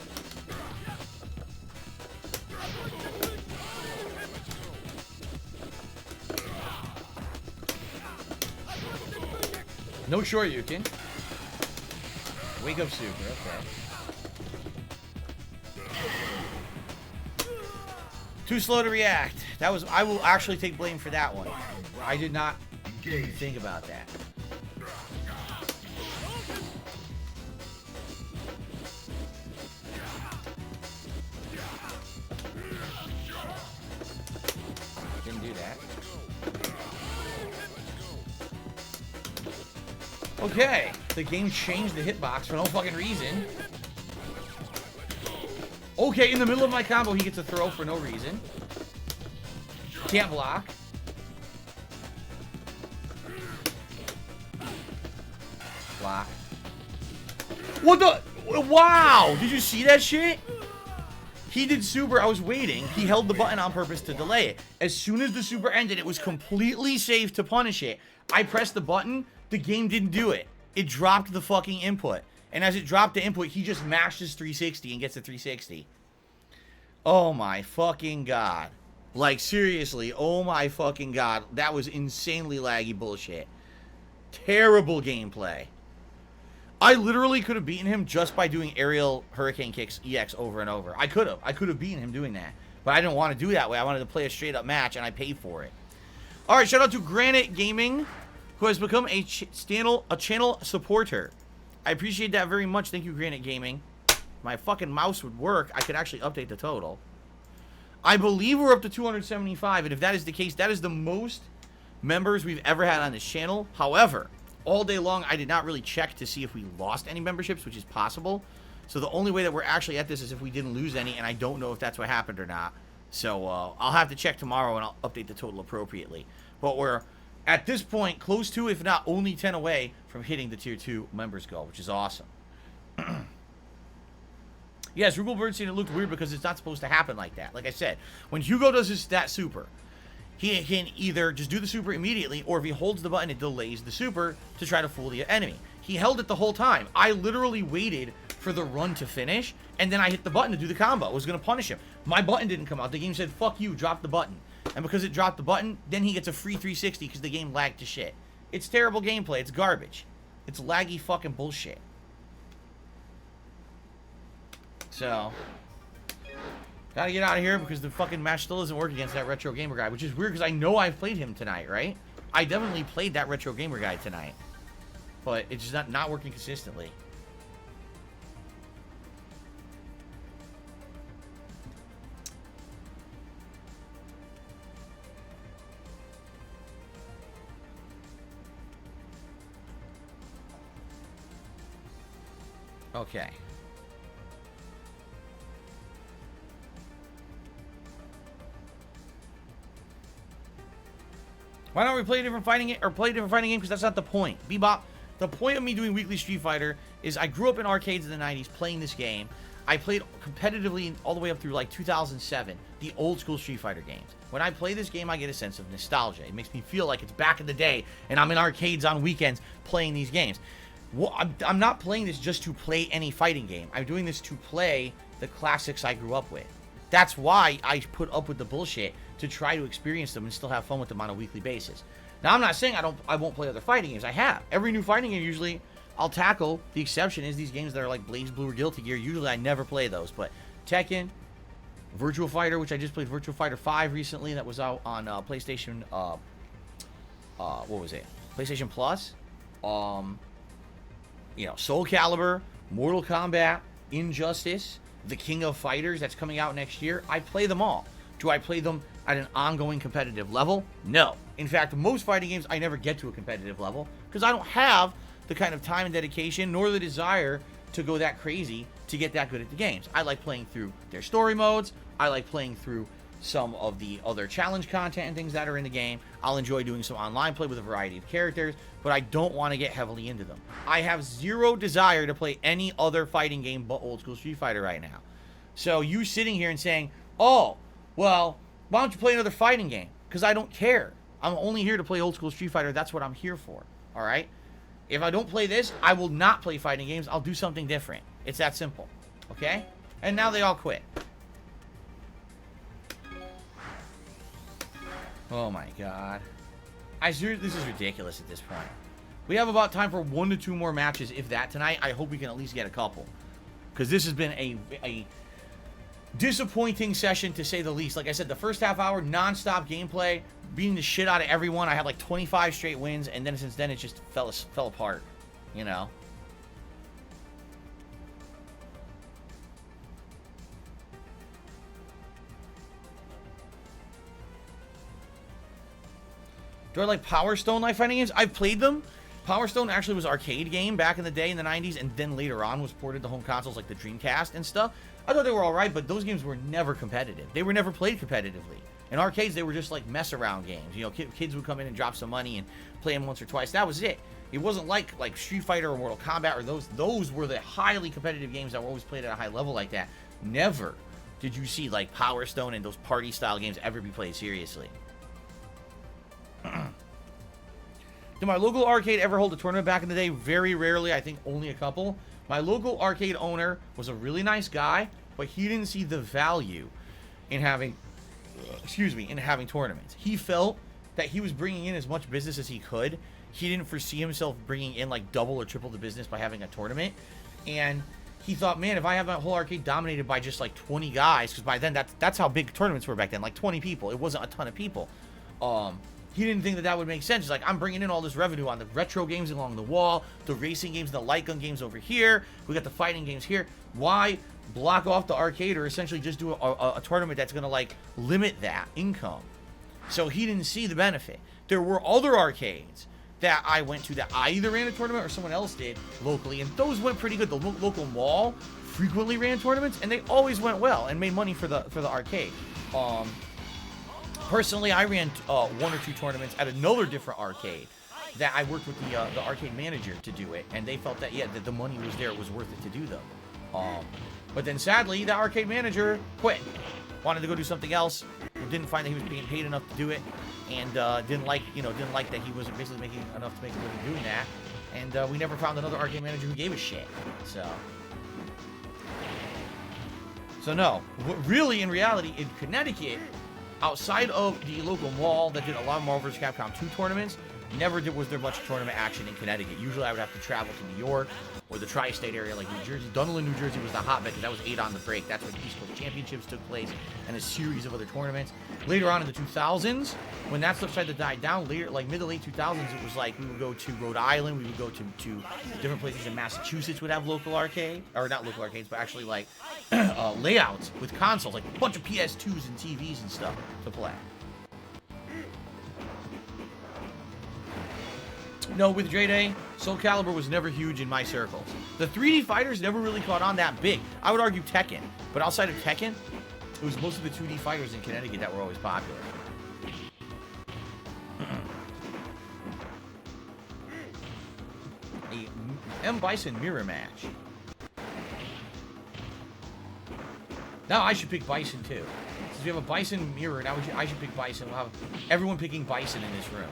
No Shoryuken. Wake up super, okay. Too slow to react. That was, I will actually take blame for that one. I did not think about that. Didn't do that. Okay, the game changed the hitbox for no fucking reason. Okay, in the middle of my combo, he gets a throw for no reason. Can't block. Block. What the? Wow! Did you see that shit? He did super. I was waiting. He held the button on purpose to delay it. As soon as the super ended, it was completely safe to punish it. I pressed the button. The game didn't do it. It dropped the fucking input. And as it dropped the input, he just mashed his 360 and gets a 360. Oh my fucking god. Like, seriously, oh my fucking god. That was insanely laggy bullshit. Terrible gameplay. I literally could have beaten him just by doing aerial hurricane kicks EX over and over. I could have beaten him doing that. But I didn't want to do that way. I wanted to play a straight up match, and I paid for it. Alright, shout out to Granite Gaming, who has become a channel supporter. I appreciate that very much. Thank you, Granite Gaming. If my fucking mouse would work, I could actually update the total. I believe we're up to 275, and if that is the case, that is the most members we've ever had on this channel. However, all day long, I did not really check to see if we lost any memberships, which is possible. So the only way that we're actually at this is if we didn't lose any, and I don't know if that's what happened or not. So I'll have to check tomorrow, and I'll update the total appropriately. But we're, at this point, close to, if not only 10 away from hitting the Tier 2 members goal, which is awesome. Yes, Rugal Birdstein, it looked weird because it's not supposed to happen like that. Like I said, when Hugo does his stat super, he can either just do the super immediately, or if he holds the button, it delays the super to try to fool the enemy. He held it the whole time. I literally waited for the run to finish, and then I hit the button to do the combo. I was going to punish him. My button didn't come out. The game said, fuck you, drop the button. And because it dropped the button, then he gets a free 360 because the game lagged to shit. It's terrible gameplay. It's garbage. It's laggy fucking bullshit. So, gotta get out of here because the fucking match still doesn't work against that Retro Gamer guy, which is weird because I know I've played him tonight, right? I definitely played that Retro Gamer guy tonight. But it's just not working consistently. Okay. Why don't we play a different fighting game, or play a different fighting game? Because that's not the point. Bebop, the point of me doing weekly Street Fighter is I grew up in arcades in the 90s playing this game. I played competitively all the way up through like 2007, the old school Street Fighter games. When I play this game, I get a sense of nostalgia. It makes me feel like it's back in the day, and I'm in arcades on weekends playing these games. Well, I'm not playing this just to play any fighting game. I'm doing this to play the classics I grew up with. That's why I put up with the bullshit, to try to experience them and still have fun with them on a weekly basis. Now, I'm not saying I won't play other fighting games. I have. Every new fighting game, usually, I'll tackle. The exception is these games that are like Blaze Blue or Guilty Gear. Usually, I never play those. But Tekken, Virtua Fighter, which I just played Virtua Fighter 5 recently. That was out on PlayStation, what was it? PlayStation Plus. You know, Soul Calibur, Mortal Kombat, Injustice, The King of Fighters, that's coming out next year. I play them all. Do I play them at an ongoing competitive level? No. In fact, most fighting games, I never get to a competitive level because I don't have the kind of time and dedication nor the desire to go that crazy to get that good at the games. I like playing through their story modes. I like playing through some of the other challenge content and things that are in the game. I'll enjoy doing some online play with a variety of characters, but I don't want to get heavily into them. I have zero desire to play any other fighting game but old school Street Fighter right now. So you sitting here and saying, oh, well, why don't you play another fighting game? Because I don't care. I'm only here to play old school Street Fighter. That's what I'm here for. All right? If I don't play this, I will not play fighting games. I'll do something different. It's that simple. Okay? And now they all quit. Oh my god. This is ridiculous at this point. We have about time for 1 to 2 more matches, if that, tonight. I hope we can at least get a couple. Because this has been a disappointing session, to say the least. Like I said, the first half hour, non-stop gameplay, beating the shit out of everyone. I had like 25 straight wins, and then since then it just fell apart, you know? Do I like Power Stone life fighting games? I've played them. Power Stone actually was an arcade game back in the day in the 90s, and then later on was ported to home consoles like the Dreamcast and stuff. I thought they were alright, but those games were never competitive. They were never played competitively. In arcades, they were just like mess around games. You know, kids would come in and drop some money and play them once or twice. That was it. It wasn't like Street Fighter or Mortal Kombat or those were the highly competitive games that were always played at a high level like that. Never did you see like Power Stone and those party style games ever be played seriously. Did my local arcade ever hold a tournament back in the day? Very rarely. I think only a couple. My local arcade owner was a really nice guy, but he didn't see the value in having, in having tournaments. He felt that he was bringing in as much business as he could. He didn't foresee himself bringing in like double or triple the business by having a tournament. And he thought, man, if I have my whole arcade dominated by just like 20 guys, because by then that's how big tournaments were back then, like 20 people. It wasn't a ton of people. He didn't think that would make sense. He's like, I'm bringing in all this revenue on the retro games along the wall, the racing games, the light gun games over here. We got the fighting games here. Why block off the arcade or essentially just do a tournament that's going to like limit that income? So he didn't see the benefit. There were other arcades that I went to that I either ran a tournament or someone else did locally, and those went pretty good. The local mall frequently ran tournaments, and they always went well and made money for the arcade. Personally, I ran 1 or 2 tournaments at another different arcade that I worked with the arcade manager to do it, and they felt that, yeah, that the money was there, it was worth it to do them. But then sadly, the arcade manager quit, wanted to go do something else, didn't find that he was being paid enough to do it, and didn't like that he wasn't basically making enough to make a living doing that, and we never found another arcade manager who gave a shit. So no, really, in reality, in Connecticut, outside of the local mall that did a lot of Marvel vs. Capcom 2 tournaments, was there much tournament action in Connecticut. Usually I would have to travel to New York or the tri-state area like New Jersey. Dunlin, New Jersey was the hotbed because that was 8 on the break. That's where the East Coast Championships took place and a series of other tournaments. Later on in the 2000s, when that stuff started to die down, later, like mid to late 2000s, it was like we would go to Rhode Island, we would go to different places in Massachusetts would have local arcade, or not local arcades, but actually like layouts with consoles, like a bunch of PS2s and TVs and stuff to play. No, with Dre Day, Soul Calibur was never huge in my circles. The 3D fighters never really caught on that big. I would argue Tekken, but outside of Tekken, it was mostly the 2D fighters in Connecticut that were always popular. A M. Bison mirror match. Now I should pick Bison too. Since we have a Bison mirror, now I should pick Bison. We'll have everyone picking Bison in this room.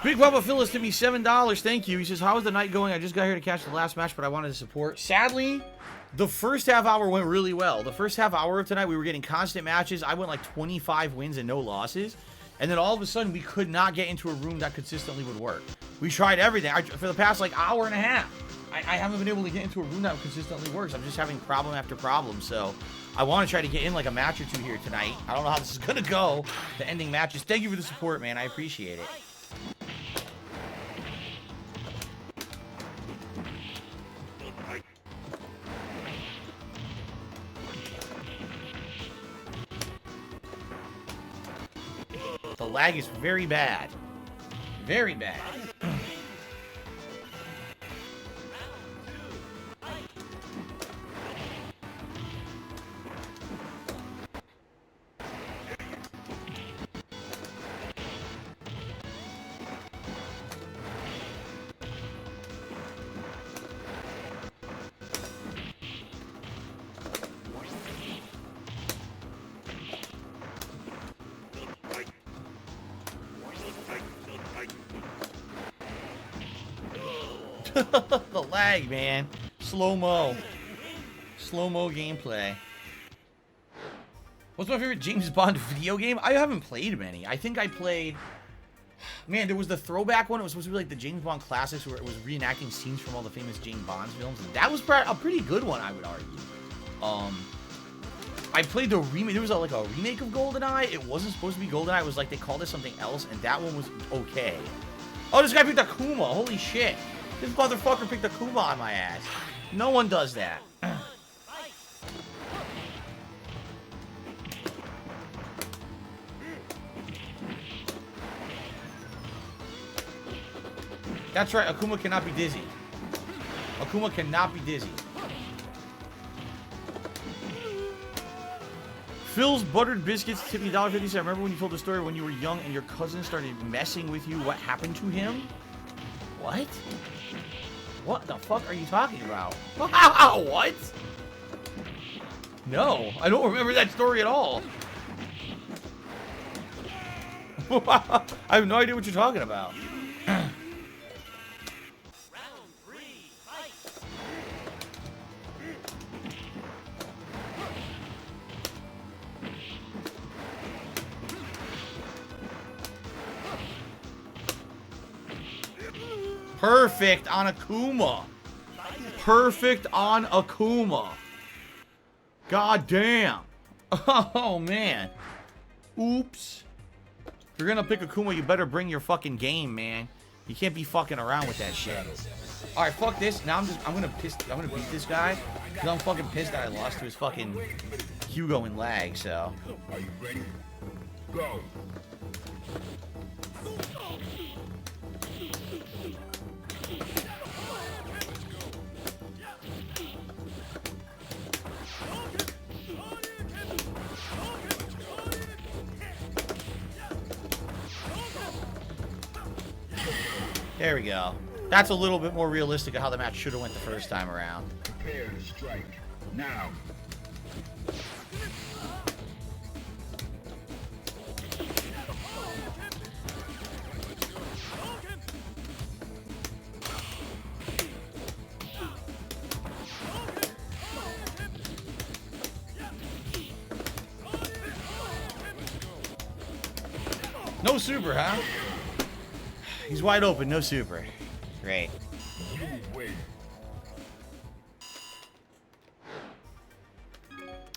Big Bubba Phyllis to me $7. Thank you. He says, how is the night going? I just got here to catch the last match, but I wanted to support. Sadly, the first half hour went really well. The first half hour of tonight, we were getting constant matches. I went like 25 wins and no losses. And then all of a sudden, we could not get into a room that consistently would work. We tried everything. For the past like hour and a half, I haven't been able to get into a room that consistently works. I'm just having problem after problem. So I want to try to get in like a match or two here tonight. I don't know how this is going to go. The ending matches. Thank you for the support, man. I appreciate it. The lag is very bad. Very bad. The lag, man. Slow-mo. Slow-mo gameplay. What's my favorite James Bond video game? I haven't played many. I think I played... Man, there was the Throwback one. It was supposed to be like the James Bond classics where it was reenacting scenes from all the famous James Bond films. And that was a pretty good one, I would argue. I played the remake. There was like a remake of GoldenEye. It wasn't supposed to be GoldenEye. It was like they called it something else, and that one was okay. Oh, this guy picked Akuma. Holy shit. This motherfucker picked Akuma on my ass. No one does that. That's right, Akuma cannot be dizzy. Akuma cannot be dizzy. Phil's Buttered Biscuits tipped me $1.50. I remember when you told the story when you were young and your cousin started messing with you. What happened to him? What? What the fuck are you talking about? What? No, I don't remember that story at all. I have no idea what you're talking about. Perfect on Akuma. Perfect on Akuma. God damn. Oh, man. Oops. If you're gonna pick Akuma, you better bring your fucking game, man. You can't be fucking around with that shit. Alright, fuck this. Now I'm gonna beat this guy. Because I'm fucking pissed that I lost to his fucking Hugo in lag, so. Are you ready? Go. There we go. That's a little bit more realistic of how the match should have went the first time around. Prepare to strike. Now. No super, huh? He's wide open, no super. Great.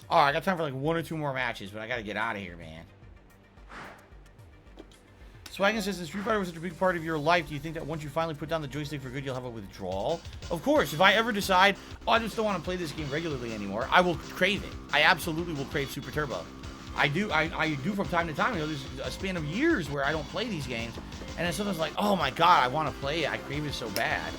Alright, I got time for like 1 or 2 more matches, but I gotta get out of here, man. Swaggin says, since Street Fighter was such a big part of your life, do you think that once you finally put down the joystick for good, you'll have a withdrawal? Of course, if I ever decide, oh, I just don't want to play this game regularly anymore, I will crave it. I absolutely will crave Super Turbo. I do from time to time. You know, there's a span of years where I don't play these games, and then sometimes like, oh my god, I want to play it. I crave it so bad.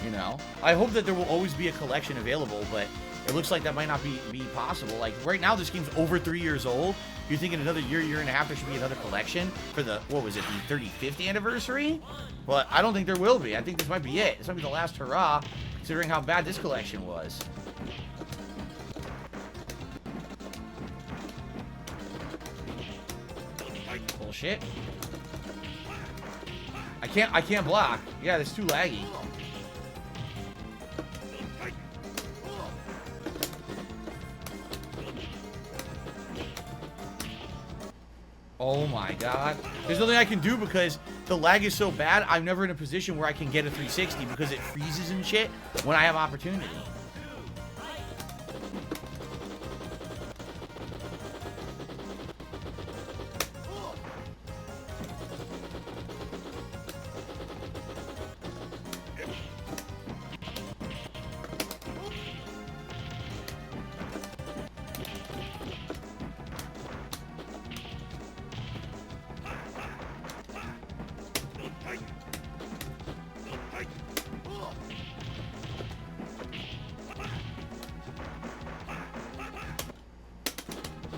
You know? I hope that there will always be a collection available, but it looks like that might not be possible. Like, right now, this game's over 3 years old. You think in another year and a half, there should be another collection for the, what was it, the 35th anniversary? But I don't think there will be. I think this might be it. This might be the last hurrah, considering how bad this collection was. Bullshit. I can't block. Yeah, that's too laggy. Oh my god. There's nothing I can do because the lag is so bad, I'm never in a position where I can get a 360 because it freezes and shit when I have opportunity.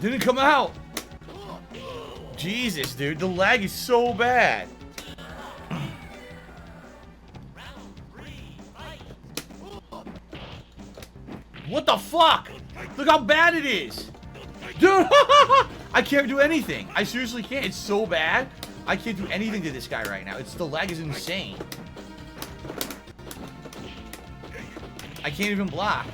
Didn't come out. Jesus, dude. The lag is so bad. What the fuck? Look how bad it is. Dude, I can't do anything. I seriously can't. It's so bad. I can't do anything to this guy right now. The lag is insane. I can't even block.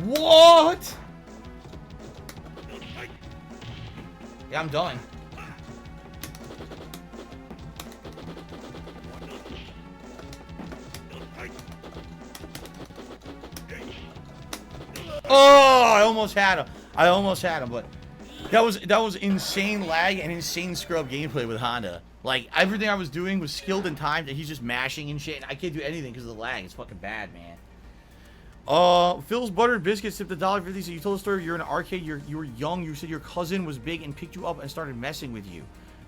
What? Yeah, I'm done. Oh, I almost had him. I almost had him, but that was insane lag and insane scrub gameplay with Honda. Like, everything I was doing was skilled and timed, and he's just mashing and shit, and I can't do anything because of the lag. It's fucking bad, man. Phil's Buttered Biscuits tipped $1.50. So you told a story. You're in an arcade. You were young. You said your cousin was big and picked you up and started messing with you.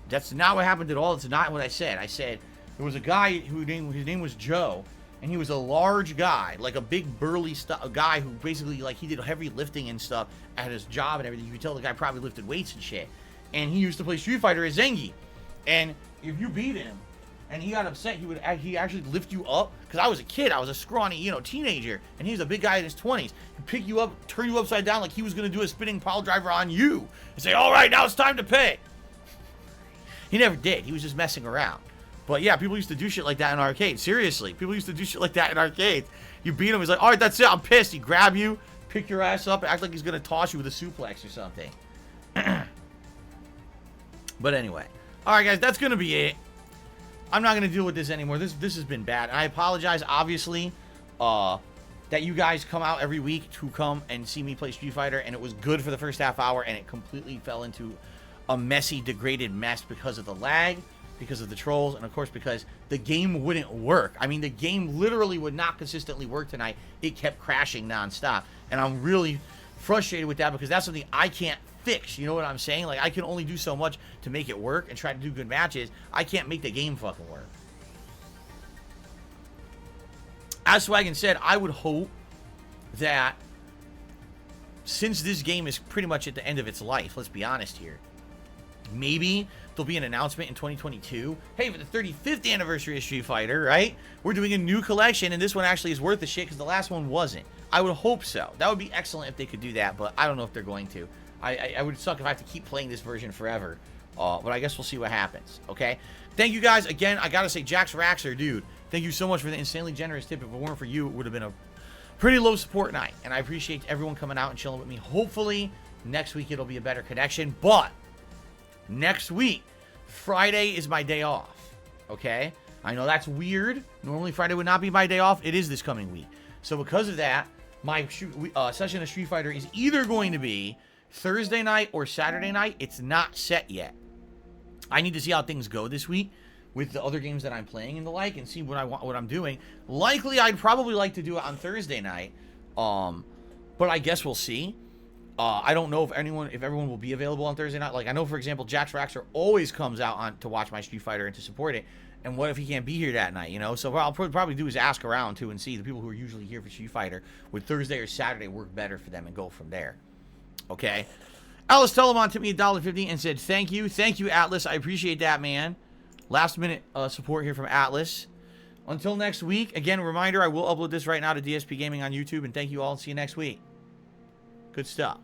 That's not what happened at all. It's not what I said. I said there was a guy his name was Joe, and he was a large guy, like a big burly guy who basically, like, he did heavy lifting and stuff at his job and everything. You could tell the guy probably lifted weights and shit. And he used to play Street Fighter as Zengi. And if you beat him and he got upset, he actually lift you up. Because I was a kid, I was a scrawny, teenager, and he was a big guy in his 20s. He'd pick you up, turn you upside down like he was gonna do a spinning pile driver on you, and say, "All right, now it's time to pay." He never did. He was just messing around. But yeah, people used to do shit like that in arcades. Seriously, people used to do shit like that in arcades. You beat him, he's like, "All right, that's it. I'm pissed." He'd grab you, pick your ass up, and act like he's gonna toss you with a suplex or something. But anyway, all right, guys, that's gonna be it. I'm not gonna deal with this anymore. This has been bad. And I apologize, obviously, that you guys come out every week to come and see me play Street Fighter, and it was good for the first half hour, and it completely fell into a messy, degraded mess because of the lag, because of the trolls, and of course because the game wouldn't work. I mean, the game literally would not consistently work tonight. It kept crashing nonstop, and I'm really frustrated with that because that's something I can't fix. You know what I'm saying? Like, I can only do so much to make it work and try to do good matches. I can't make the game fucking work. As Swaggin said, I would hope that since this game is pretty much at the end of its life, let's be honest here, maybe there'll be an announcement in 2022. Hey, for the 35th anniversary of Street Fighter, right? We're doing a new collection, and this one actually is worth the shit because the last one wasn't. I would hope so. That would be excellent if they could do that, but I don't know if they're going to. I would suck if I have to keep playing this version forever. But I guess we'll see what happens, okay? Thank you guys. Again, I gotta say, Jax Raxer, dude, thank you so much for the insanely generous tip. If it weren't for you, it would have been a pretty low support night. And I appreciate everyone coming out and chilling with me. Hopefully, next week it'll be a better connection. But next week, Friday is my day off, okay? I know that's weird. Normally, Friday would not be my day off. It is this coming week. So because of that, my session of Street Fighter is either going to be Thursday night or Saturday night. It's not set yet. I need to see how things go this week with the other games that I'm playing and the like, and see what I'm doing. Likely, I'd probably like to do it on Thursday night, but I guess we'll see. I don't know if everyone will be available on Thursday night. Like, I know, for example, Jax Raxer always comes out to watch my Street Fighter and to support it. And what if he can't be here that night, So what I'll probably do is ask around, too, and see the people who are usually here for Street Fighter, would Thursday or Saturday work better for them, and go from there. Okay? Alice Telemon tipped me $1.50 and said, thank you. Thank you, Atlas. I appreciate that, man. Last minute support here from Atlas. Until next week, again, reminder, I will upload this right now to DSPGaming on YouTube, and thank you all, and see you next week. Good stuff.